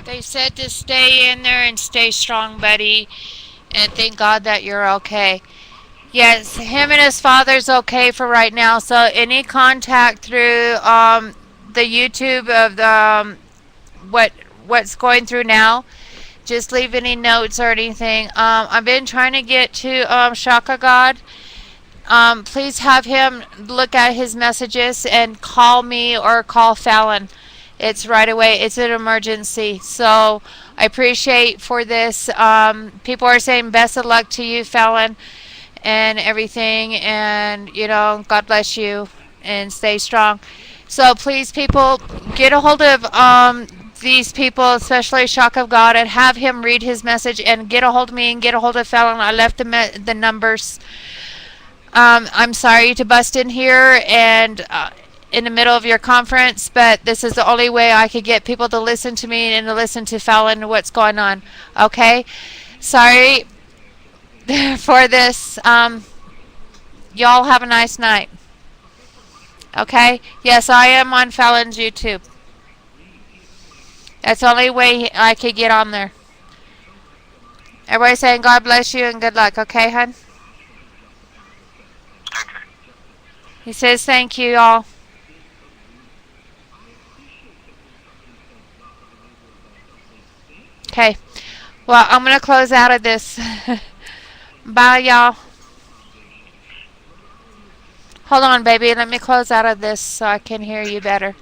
They said to stay in there and stay strong, buddy. And thank God that you're okay. Yes, him and his father's okay for right now. So any contact through the YouTube of the what's going through now, just leave any notes or anything. I've been trying to get to Shaka God. Please have him look at his messages and call me or call Fallon. It's right away. It's an emergency. So I appreciate for this. People are saying best of luck to you, Fallon, and everything. And, God bless you and stay strong. So please, people, get a hold of these people, especially Shock of God, and have him read his message and get a hold of me and get a hold of Fallon. I left the numbers. I'm sorry to bust in here and in the middle of your conference, but this is the only way I could get people to listen to me and to listen to Fallon and what's going on. Okay? Sorry for this. Y'all have a nice night. Okay? Yes, I am on Fallon's YouTube. That's the only way I could get on there. Everybody saying God bless you and good luck. Okay, hon? He says thank you, y'all. Okay. Well, I'm going to close out of this. Bye, y'all. Hold on, baby. Let me close out of this so I can hear you better.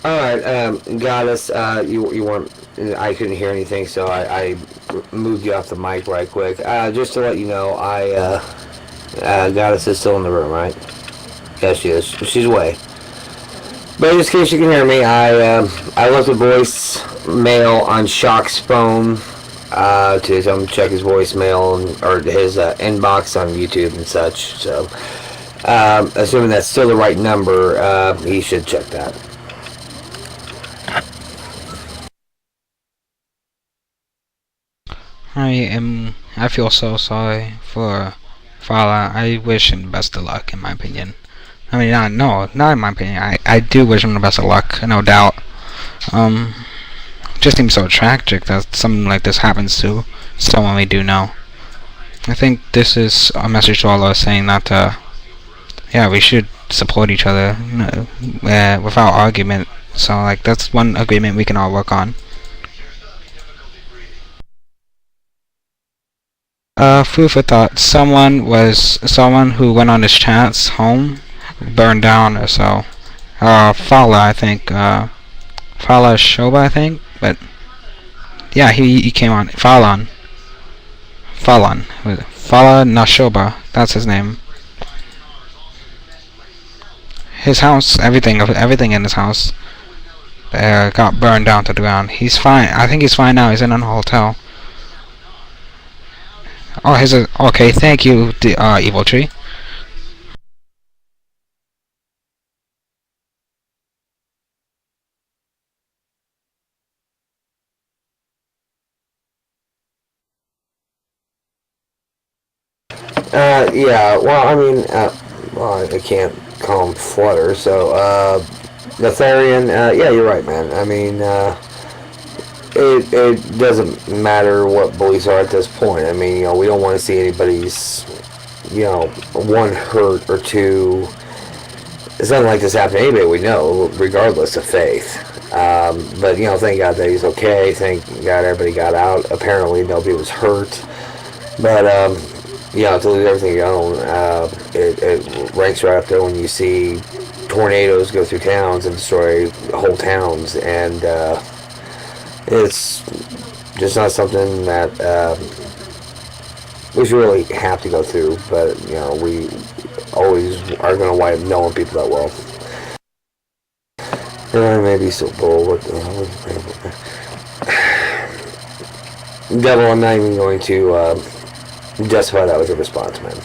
All right, Goddess, you weren't. I couldn't hear anything, so I moved you off the mic right quick. Just to let you know, Goddess is still in the room, right? Yes, she is. She's away. But just in case you can hear me, I left a voicemail on Shock's phone to tell him to check his voicemail or his inbox on YouTube and such. So, assuming that's still the right number, he should check that. I feel so sorry for Fala. I wish him the best of luck, in my opinion. I mean, not in my opinion. I do wish him the best of luck, no doubt. Just seems so tragic that something like this happens to someone we do know. I think this is a message to all of us saying that, yeah, we should support each other without argument. So, like, that's one agreement we can all work on. Food for thought. Someone who went on his chat's home burned down or so. Fala, I think. Fala Shoba, I think. But yeah, he came on. Fala Nashoba. That's his name. His house, everything in his house, got burned down to the ground. He's fine. I think he's fine now. He's in a hotel. Oh, okay. Thank you, Evil Tree. Yeah. Well, I mean, well, I can't call him Flutter. So, Netharian. Yeah, you're right, man. I mean, it doesn't matter what beliefs are at this point. I mean, we don't want to see anybody's, one hurt or two. Something like this happen to anybody we know, regardless of faith. But thank God that he's okay. Thank God everybody got out. Apparently nobody was hurt. But to lose everything you own. It ranks right up there when you see tornadoes go through towns and destroy whole towns, and it's just not something that we should really have to go through. But we always are going to wind up knowing people that well. Maybe so bull. What the hell is Devil, I'm not even going to justify that with a response, man.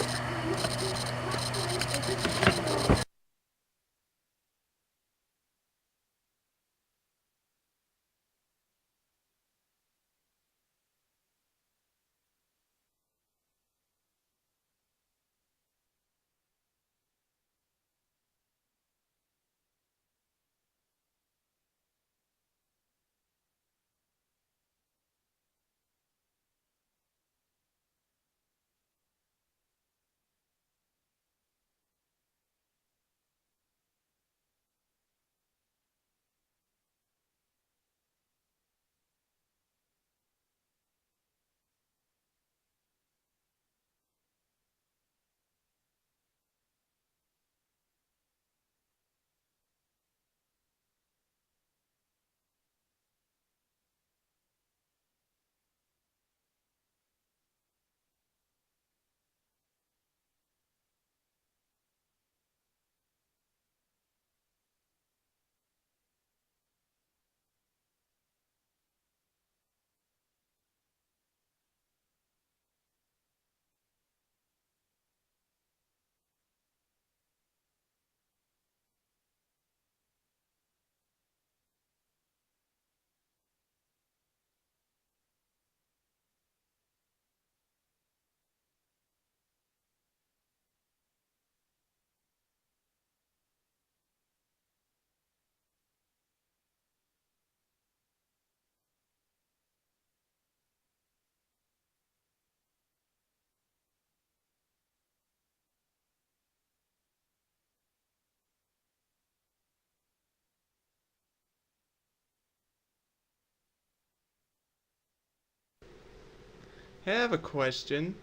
I have a question.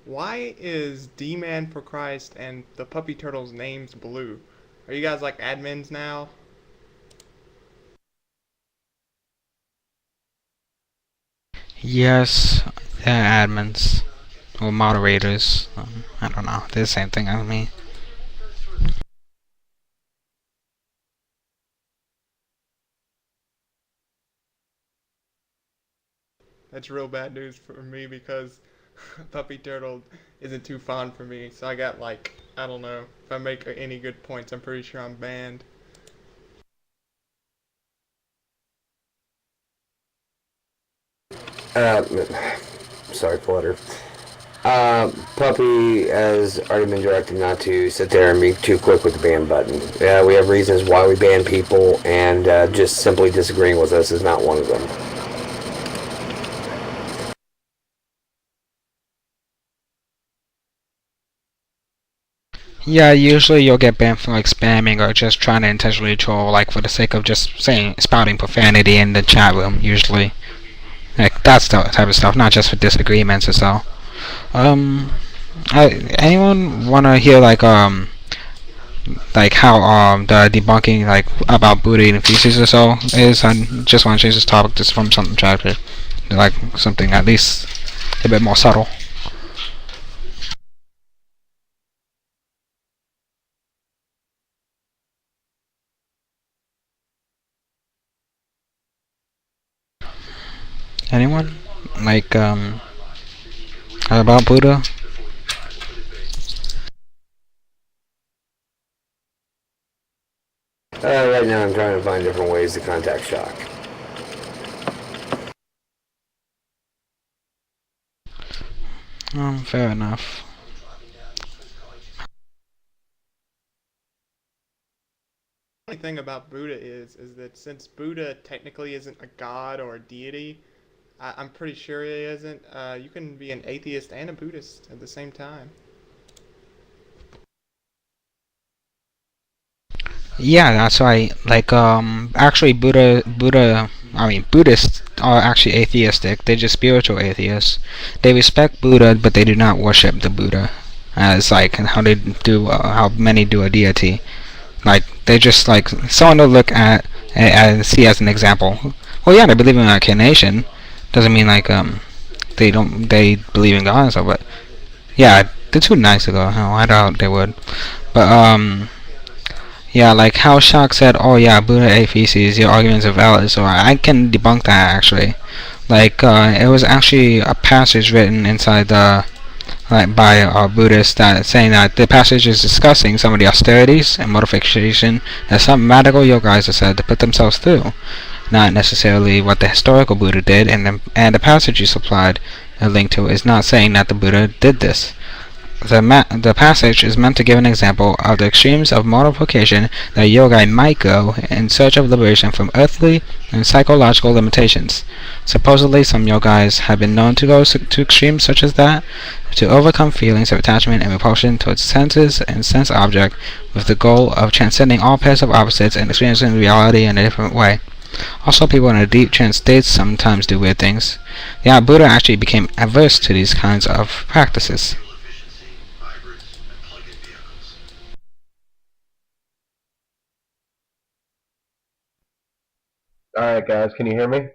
Why is D-Man for Christ and the Puppy Turtles' names blue? Are you guys like admins now? Yes, they're admins or moderators. I don't know. They're the same thing as me. That's real bad news for me because Puppy Turtle isn't too fond for me. So I got like, I don't know, if I make any good points, I'm pretty sure I'm banned. Uh, Sorry, Flutter. Puppy has already been directed not to sit there and be too quick with the ban button. We have reasons why we ban people, and just simply disagreeing with us is not one of them. Yeah, usually you'll get banned for like spamming or just trying to intentionally troll, like for the sake of just saying spouting profanity in the chat room. Usually, like that's the type of stuff, not just for disagreements or so. Um, anyone wanna hear like how the debunking like about Buddha eating feces or so is? I just want to change this topic just from something tragic, like something at least a bit more subtle. Anyone? Like about Buddha? Right now I'm trying to find different ways to contact Shock. Fair enough. The only thing about Buddha is that since Buddha technically isn't a god or a deity, I'm pretty sure he isn't. You can be an atheist and a Buddhist at the same time. Yeah, that's right. Like, actually, Buddhists are actually atheistic. They're just spiritual atheists. They respect Buddha, but they do not worship the Buddha, as like how many do a deity. Like, they just like someone to look at and see as an example. Well, yeah, they believe in reincarnation. Doesn't mean like they believe in God and stuff, but yeah, they're too nice to go. Oh, I doubt they would. But yeah, like how Shock said, oh yeah, Buddha ate feces, your arguments are valid, so I can debunk that actually. Like, it was actually a passage written inside the, like, by a Buddhist that saying that the passage is discussing some of the austerities and modification that some radical yogis are said to put themselves through, not necessarily what the historical Buddha did, and the passage you supplied a link to is not saying that the Buddha did this. The passage is meant to give an example of the extremes of mortification that a yogi might go in search of liberation from earthly and psychological limitations. Supposedly, some yogis have been known to go to extremes such as that, to overcome feelings of attachment and repulsion towards senses and sense object, with the goal of transcending all pairs of opposites and experiencing reality in a different way. Also, people in a deep trance state sometimes do weird things. Yeah, Buddha actually became averse to these kinds of practices. All right, guys, can you hear me?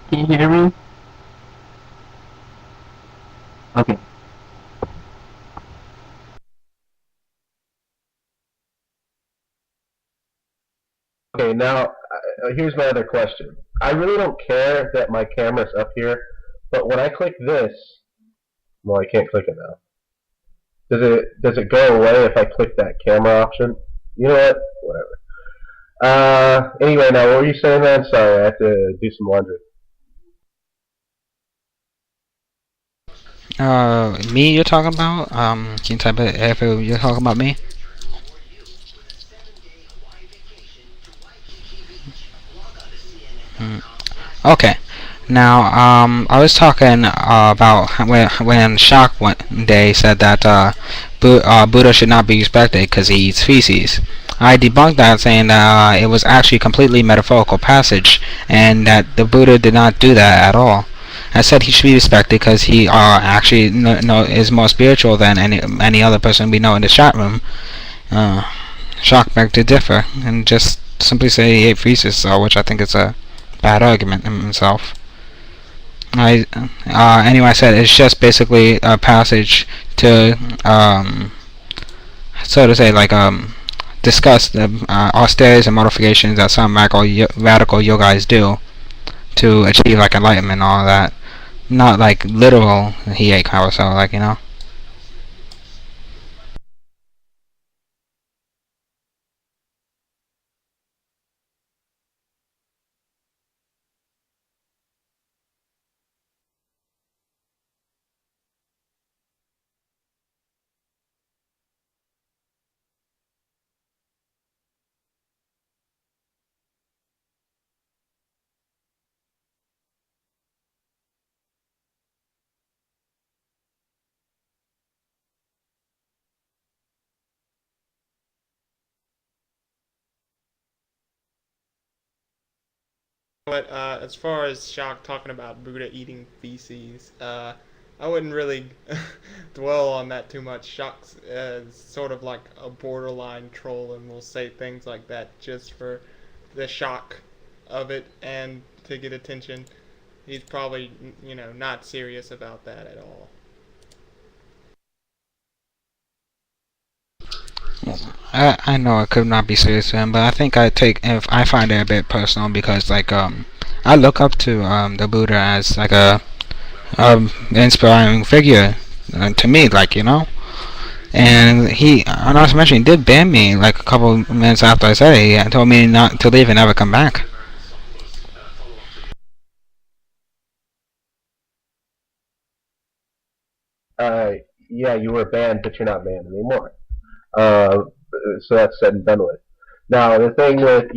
Can you hear me? Okay. Okay, now here's my other question. I really don't care that my camera's up here, but when I click this, well, I can't click it now. Does it go away if I click that camera option? You know what? Whatever. Anyway, now what were you saying, man? Sorry, I have to do some laundry. Me you're talking about? Can you type it if you're talking about me? Hmm. Okay. Now, I was talking about when Shock one day said that Buddha should not be respected because he eats feces. I debunked that, saying that it was actually a completely metaphorical passage, and that the Buddha did not do that at all. I said he should be respected because he actually is more spiritual than any other person we know in the chat room. Shock begged to differ and just simply say he ate feces, which I think is a bad argument in himself. Anyway, I said it's just basically a passage to so to say, like, discuss the austerities and modifications that some radical yogis do to achieve like enlightenment and all that. Not like literal he ate cow, so like, you know. But as far as Shock talking about Buddha eating feces, I wouldn't really dwell on that too much. Shock's sort of like a borderline troll and will say things like that just for the shock of it and to get attention. He's probably, not serious about that at all. I know it could not be serious to him, but I think if I find it a bit personal because like I look up to the Buddha as like a inspiring figure to me, like, you know. And he, not to mention, he did ban me like a couple minutes after I said it. He told me not to leave and never come back. Yeah, you were banned, but you're not banned anymore. Uh, so that's said and done with. Now, the thing with,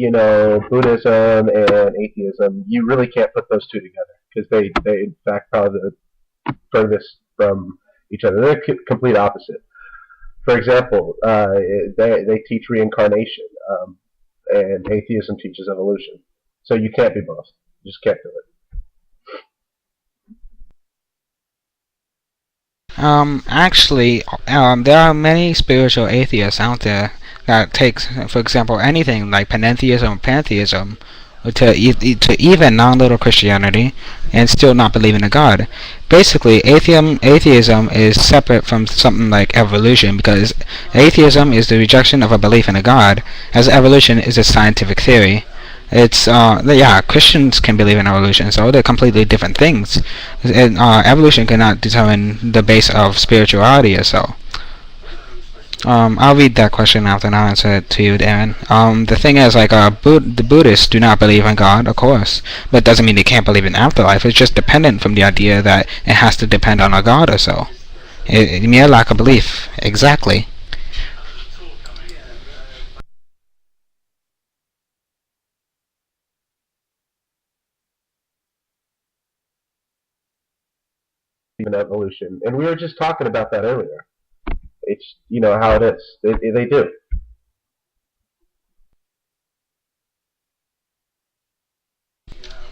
Buddhism and atheism, you really can't put those two together because they in fact, are the furthest from each other. They're complete opposite. For example, they teach reincarnation, and atheism teaches evolution. So you can't be both. You just can't do it. Actually, there are many spiritual atheists out there that takes, for example, anything like panentheism or pantheism, to even non-literal Christianity, and still not believe in a God. Basically, atheism is separate from something like evolution, because atheism is the rejection of a belief in a God, as evolution is a scientific theory. It's yeah, Christians can believe in evolution, so they're completely different things. And evolution cannot determine the base of spirituality or so. I'll read that question out and I'll answer it to you, Aaron. The thing is, like, the Buddhists do not believe in God, of course, but it doesn't mean they can't believe in afterlife. It's just dependent from the idea that it has to depend on a God or so. Mere lack of belief, exactly. Even evolution, and we were just talking about that earlier. It's how it is. They do.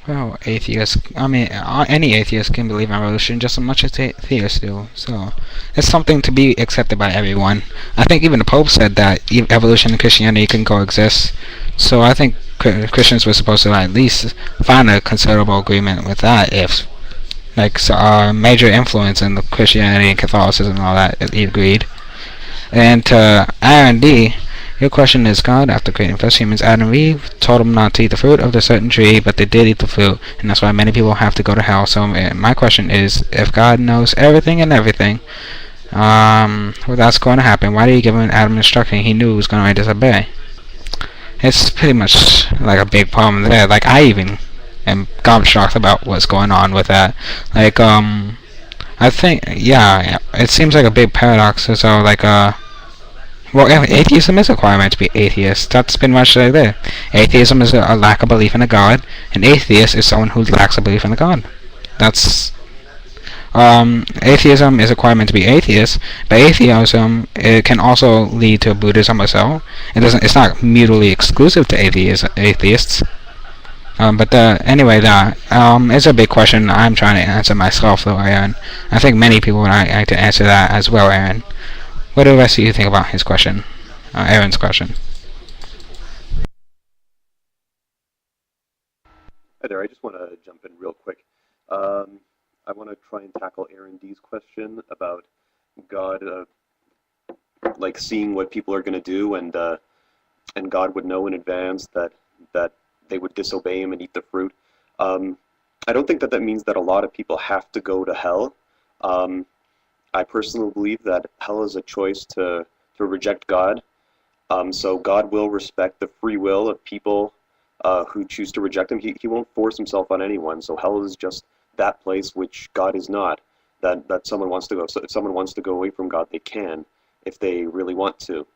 Well, atheists, I mean, any atheist can believe in evolution just as much as theists do, so it's something to be accepted by everyone. I think even the Pope said that evolution and Christianity can coexist, so I think Christians were supposed to at least find a considerable agreement with that, if, like, major influence in the Christianity and Catholicism and all that, he agreed. And to Aaron D., your question is, God, after creating first humans, Adam and Eve, told them not to eat the fruit of the certain tree, but they did eat the fruit, and that's why many people have to go to hell. So my question is, if God knows everything and everything, well, that's going to happen, why did he give Adam instruction he knew he was going to disobey? It's pretty much like a big problem there. Like, I even am shocked about what's going on with that. Like, I think, yeah, it seems like a big paradox. So, like, well, atheism is a requirement to be atheist. That's pretty much like there. Atheism is a lack of belief in a God, and atheist is someone who lacks a belief in a God. That's atheism is a requirement to be atheist, but atheism, it can also lead to Buddhism or so. It's not mutually exclusive to atheists. But anyway, that it's a big question. I'm trying to answer myself, though, Aaron. I think many people would like to answer that as well, Aaron. What do the rest of you think about his question? Aaron's question. Hi there, I just want to jump in real quick. I want to try and tackle Aaron D's question about God, like seeing what people are going to do, and God would know in advance that they would disobey him and eat the fruit. I don't think that means that a lot of people have to go to hell. I personally believe that hell is a choice to reject God. So God will respect the free will of people who choose to reject him. He won't force himself on anyone. So hell is just that place which God is not, that someone wants to go. So if someone wants to go away from God, they can, if they really want to.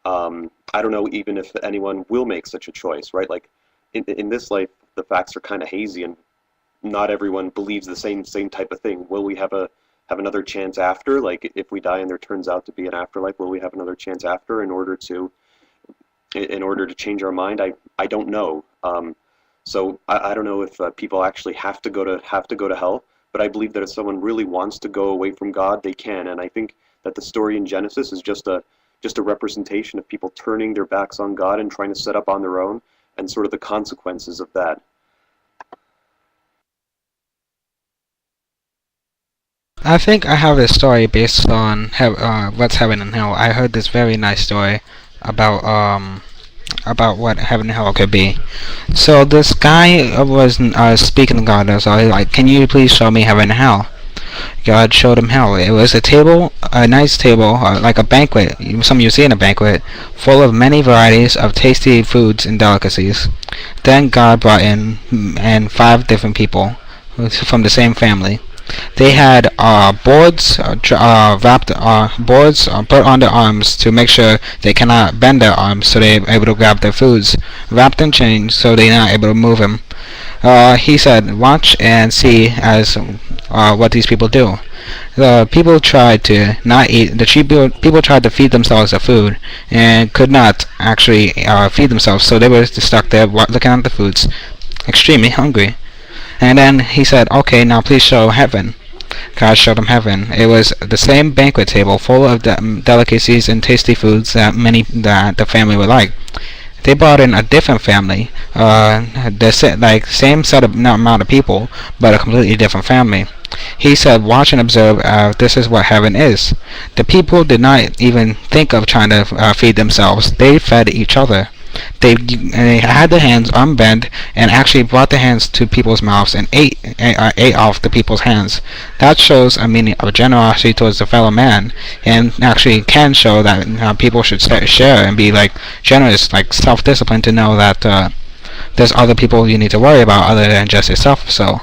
I don't know even if anyone will make such a choice, right? Like, in this life, the facts are kind of hazy, and not everyone believes the same type of thing. Will we have another chance after? Like, if we die and there turns out to be an afterlife, will we have another chance after in order to change our mind? I don't know. So I don't know if people actually have to go to hell, but I believe that if someone really wants to go away from God, they can. And I think that the story in Genesis is just a representation of people turning their backs on God and trying to set up on their own, and sort of the consequences of that. I think I have this story based on what's heaven and hell. I heard this very nice story about what heaven and hell could be. So this guy was speaking to God, so he's like, "Can you please show me heaven and hell?" God showed him hell. It was a table, a nice table, like a banquet, some you see in a banquet, full of many varieties of tasty foods and delicacies. Then God brought in and 5 different people from the same family. They had boards wrapped boards put on their arms to make sure they cannot bend their arms, so they're able to grab their foods. Wrapped in chains, so they're not able to move them. He said, "Watch and see as what these people do." The people tried to not eat. People tried to feed themselves the food and could not actually feed themselves, so they were just stuck there looking at the foods, extremely hungry. And then he said, "Okay, now please show heaven." God showed him heaven. It was the same banquet table full of delicacies and tasty foods that the family would like. They brought in a different family, the same set of amount of people, but a completely different family. He said, "Watch and observe. This is what heaven is." The people did not even think of trying to feed themselves. They fed each other. They had their hands unbent and actually brought their hands to people's mouths and ate off the people's hands. That shows a meaning of generosity towards the fellow man, and actually can show that people should share and be like generous, like self-discipline, to know that there's other people you need to worry about other than just yourself. So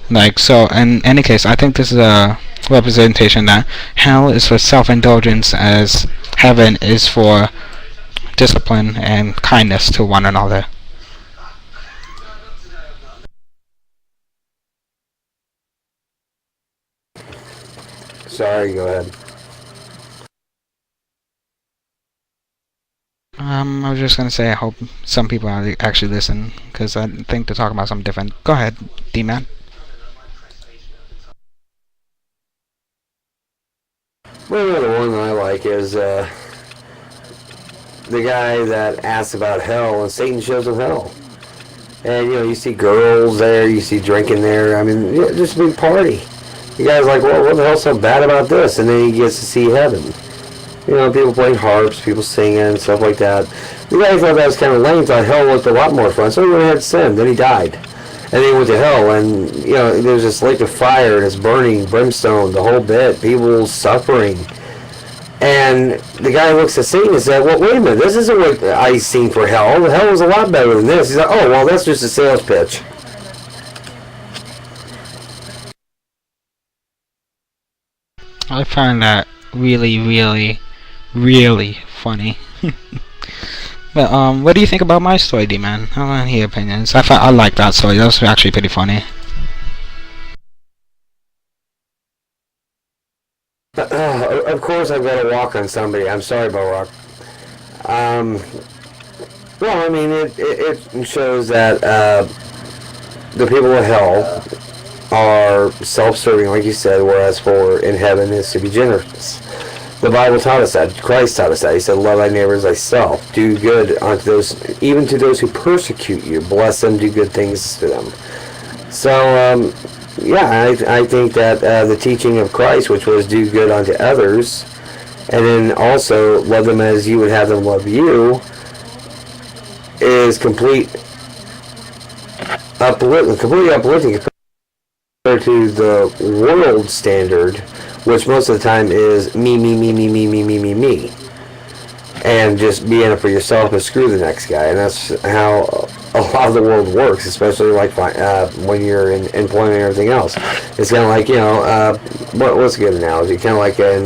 in any case, I think this is a representation that hell is for self-indulgence, as heaven is for discipline and kindness to one another. Sorry, go ahead. I was just gonna say I hope some people actually listen, because I think they're talking about something different. Go ahead, D-Man. Well, another one that I like is the guy that asks about hell, and Satan shows him hell. And you see girls there, you see drinking there. I mean, just a big party. The guy's like, well, what the hell's so bad about this? And then he gets to see heaven. People playing harps, people singing, and stuff like that. The guy thought that was kind of lame, thought hell looked a lot more fun, so he went ahead and sinned. Then he died. And then he went to hell, and, there's this lake of fire, and it's burning, brimstone, the whole bit, people suffering. And the guy looks at Satan and said, well, wait a minute, this isn't what I seen for hell. Hell was a lot better than this. He's like, oh, well, that's just a sales pitch. I find that really, really, really funny. But what do you think about my story, D-Man? I want to hear opinions. I like that story. That was actually pretty funny. Of course I've got to walk on somebody. I'm sorry, Bo-Rock. Well, I mean, it shows that the people of hell are self-serving, like you said, whereas in heaven is to be generous. The Bible taught us that. Christ taught us that. He said, love thy neighbor as thyself. Do good unto those, even to those who persecute you. Bless them, do good things to them. So, yeah, I think that the teaching of Christ, which was do good unto others, and then also love them as you would have them love you, is completely uplifting compared to the world standard, which most of the time is me, and just be in it for yourself and screw the next guy. And that's how a lot of the world works, especially like when you're in employment and everything else. It's kind of like, what's a good analogy? Kind of like in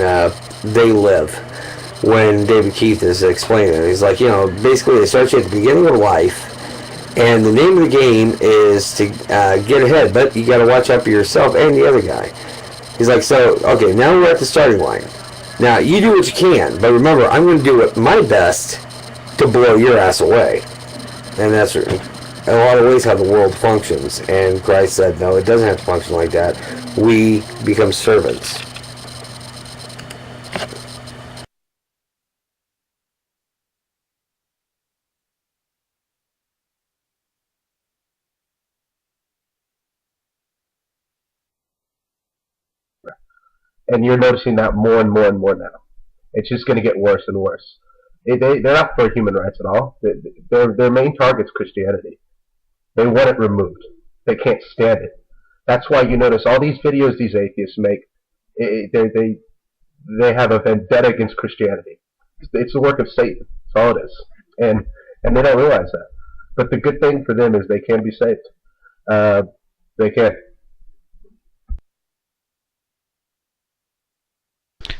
They Live, when David Keith is explaining it. He's like, basically they start you at the beginning of life, and the name of the game is to get ahead, but you got to watch out for yourself and the other guy. He's like, so, okay, now we're at the starting line. Now, you do what you can, but remember, I'm going to do my best to blow your ass away. And that's in a lot of ways how the world functions. And Christ said, no, it doesn't have to function like that. We become servants. And you're noticing that more and more and more now. It's just going to get worse and worse. They're not for human rights at all. Their main target's Christianity. They want it removed. They can't stand it. That's why you notice all these videos these atheists make They have a vendetta against Christianity. It's the work of Satan. That's all it is, and they don't realize that. But the good thing for them is they can be saved. They can.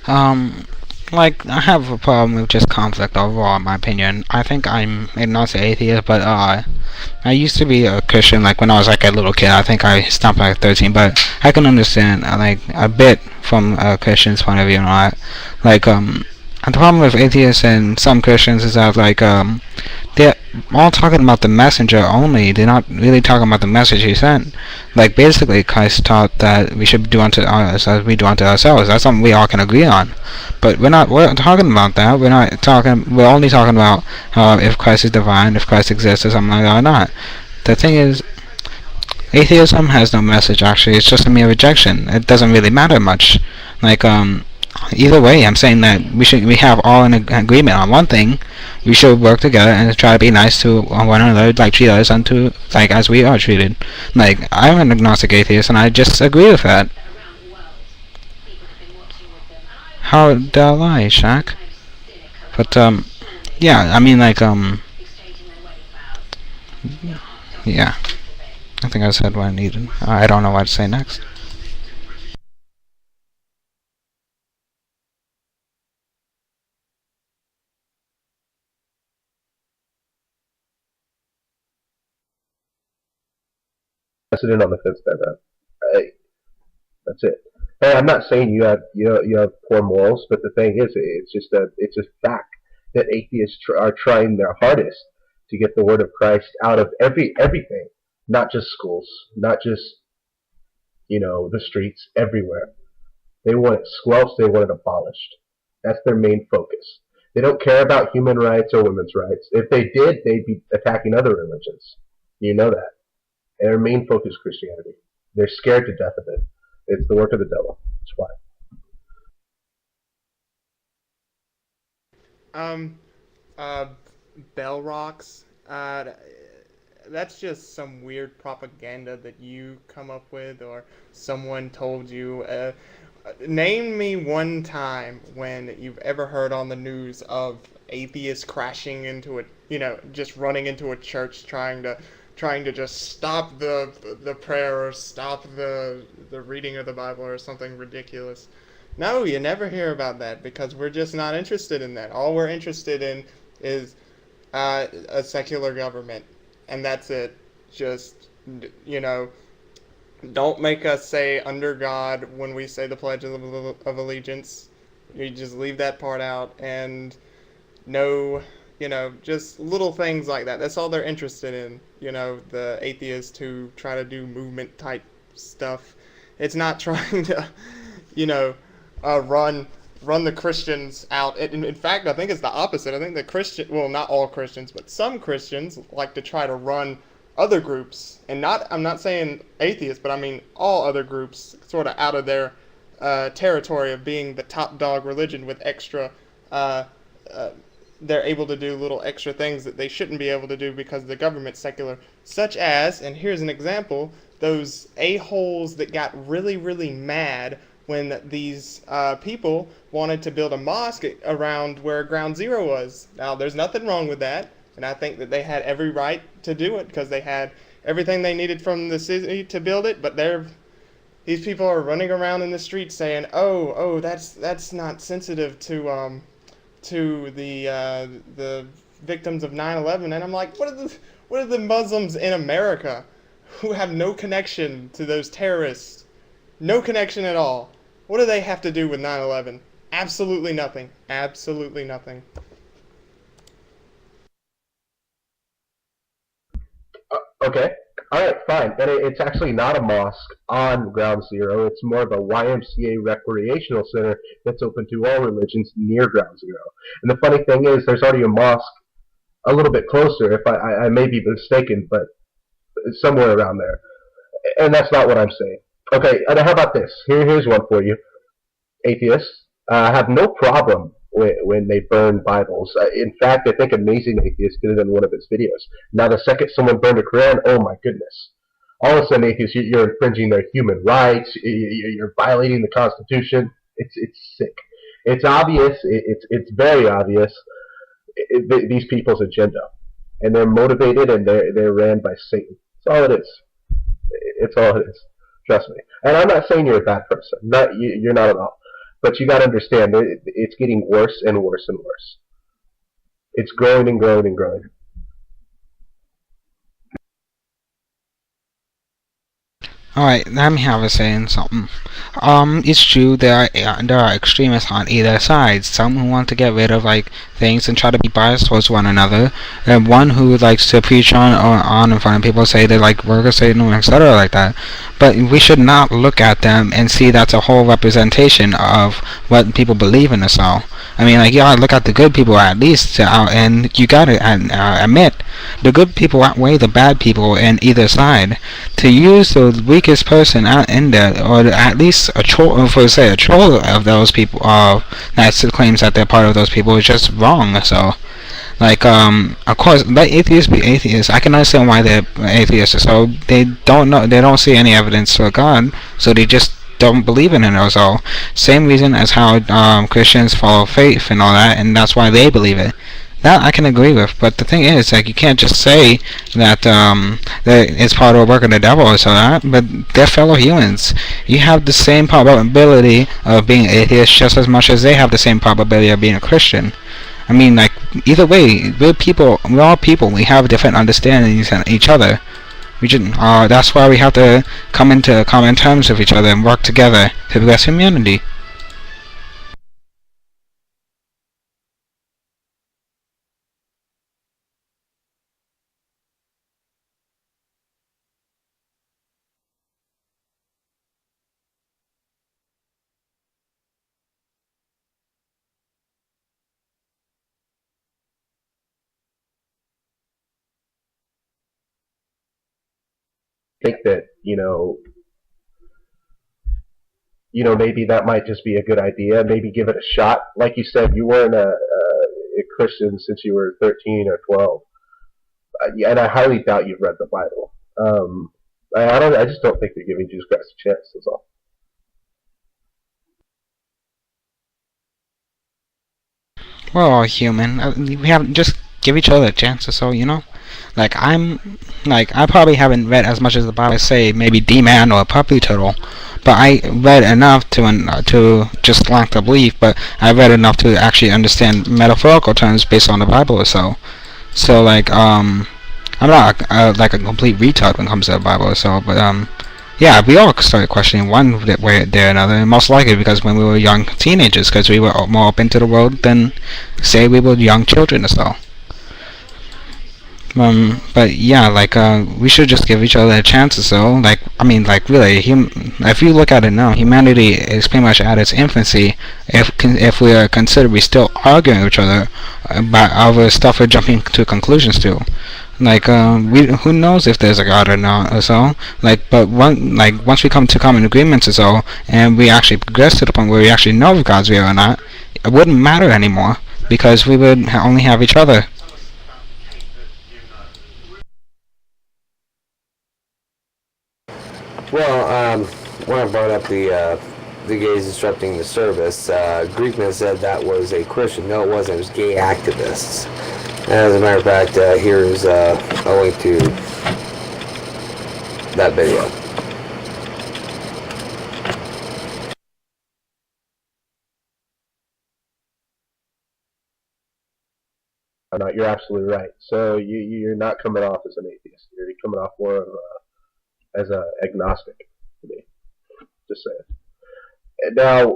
Um, like, I have a problem with just conflict overall, in my opinion. I think I'm not an atheist, but I used to be a Christian, like when I was like a little kid. I think I stopped at like 13, but I can understand like a bit from a Christian's point of view and all that. Like, the problem with atheists and some Christians is that like they're all talking about the messenger only. They're not really talking about the message he sent. Like basically, Christ taught that we should do unto others as we do unto ourselves. That's something we all can agree on. But we're not talking about that. We're only talking about if Christ is divine, if Christ exists, or something like that or not. The thing is, atheism has no message. Actually, it's just a mere rejection. It doesn't really matter much. Like either way, I'm saying that we have all an agreement on one thing. We should work together and try to be nice to one another, like treat others unto like as we are treated. Like, I'm an agnostic atheist, and I just agree with that. How did I lie, Shaq? But yeah, I mean like yeah. I think I said what I needed. I don't know what to say next. Sit on the fence there, man. Hey, that's it. Hey, I'm not saying you have poor morals, but the thing is, it's a fact that atheists are trying their hardest to get the word of Christ out of everything, not just schools, not just the streets, everywhere. They want it squelched. They want it abolished. That's their main focus. They don't care about human rights or women's rights. If they did, they'd be attacking other religions. You know that. And their main focus is Christianity. They're scared to death of it. It's the work of the devil. That's why. Bell rocks. That's just some weird propaganda that you come up with, or someone told you. Name me one time when you've ever heard on the news of atheists crashing into just running into a church trying to just stop the prayer or stop the reading of the Bible or something ridiculous. No, you never hear about that because we're just not interested in that. All we're interested in is a secular government, and that's it. Just, don't make us say under God when we say the Pledge of Allegiance. You just leave that part out, and no, just little things like that. That's all they're interested in. The atheists who try to do movement type stuff. It's not trying to, run the Christians out. In fact, I think it's the opposite. I think not all Christians, but some Christians like to try to run other groups, and I'm not saying atheists, but I mean all other groups, sort of out of their territory of being the top dog religion with extra. They're able to do little extra things that they shouldn't be able to do because the government's secular, such as, and here's an example, those a-holes that got really, really mad when these people wanted to build a mosque around where Ground Zero was. Now, there's nothing wrong with that, and I think that they had every right to do it because they had everything they needed from the city to build it, but these people are running around in the streets saying, oh, that's not sensitive to the victims of 9/11, and I'm like, what are the Muslims in America who have no connection to those terrorists? No connection at all. What do they have to do with 9/11? Absolutely nothing. Absolutely nothing. Okay. All right, fine. And it's actually not a mosque on Ground Zero. It's more of a YMCA recreational center that's open to all religions near Ground Zero. And the funny thing is, there's already a mosque a little bit closer, if I may be mistaken, but somewhere around there. And that's not what I'm saying. Okay, and how about this? Here's one for you. Atheists have no problem when they burn Bibles. In fact, I think Amazing Atheist did it in one of his videos. Now, the second someone burned a Quran, oh my goodness. All of a sudden, atheists, you're infringing their human rights. You're violating the Constitution. It's sick. It's obvious. It's very obvious. These people's agenda, and they're motivated and they're ran by Satan. That's all it is. It's all it is. Trust me. And I'm not saying you're a bad person. You're not at all. But you got to understand, it's getting worse and worse and worse. It's growing and growing and growing. Alright, let me have a say in something. It's true there are extremists on either side. Some who want to get rid of like things and try to be biased towards one another, and one who likes to preach on in front of people, say they like work or Satan, etc. like that. But we should not look at them and see that's a whole representation of what people believe in us all. I mean, like, yeah, look at the good people at least, and you gotta admit, the good people outweigh the bad people in either side. To use the weakest person out in there, or at least a troll of those people, that claims that they're part of those people, is just wrong. So, like, of course, let atheists be atheists. I can understand why they're atheists. So they don't see any evidence for God, so they just don't believe in it or so. Same reason as how Christians follow faith and all that, and that's why they believe it. That I can agree with, but the thing is, like, you can't just say that that it's part of the work of the devil or so that, but they're fellow humans. You have the same probability of being atheist just as much as they have the same probability of being a Christian. I mean, like, either way, we're people. We're all people. We have different understandings in each other. That's why we have to come into common terms with each other and work together to progress humanity. Think that maybe that might just be a good idea. Maybe give it a shot. Like you said, you weren't a Christian since you were 13 or 12, and I highly doubt you've read the Bible. I just don't think you're giving Jesus Christ a chance. That's all. We're all human. We have just give each other a chance or so, you know. Like I probably haven't read as much as the Bible say, maybe D-Man or Puppy Turtle, but I read enough to just lack the belief. But I read enough to actually understand metaphorical terms based on the Bible or so. So like I'm not like a complete retard when it comes to the Bible or so, but yeah, we all started questioning one way or another, most likely because when we were young teenagers, because we were more open to the world than say we were young children or so. But yeah, like, we should just give each other a chance or so. Like, I mean, like, really, if you look at it now, humanity is pretty much at its infancy. If we are considerably still arguing with each other about other stuff we're jumping to conclusions to. Like, who knows if there's a God or not or so. Like, but once we come to common agreements or so, and we actually progress to the point where we actually know if God's real or not, it wouldn't matter anymore because we would only have each other. Well, when I brought up the gays disrupting the service, Greekman said that was a Christian. No, it wasn't. It was gay activists. As a matter of fact, here's a link to that video. No, you're absolutely right. So you're not coming off as an atheist. You're coming off more of as an agnostic to me. Just saying. Now,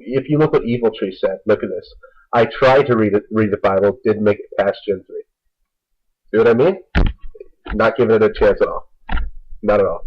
if you look what Evil Tree said, look at this. I tried to read the Bible, didn't make it past Gen 3. See what I mean? Not giving it a chance at all. Not at all.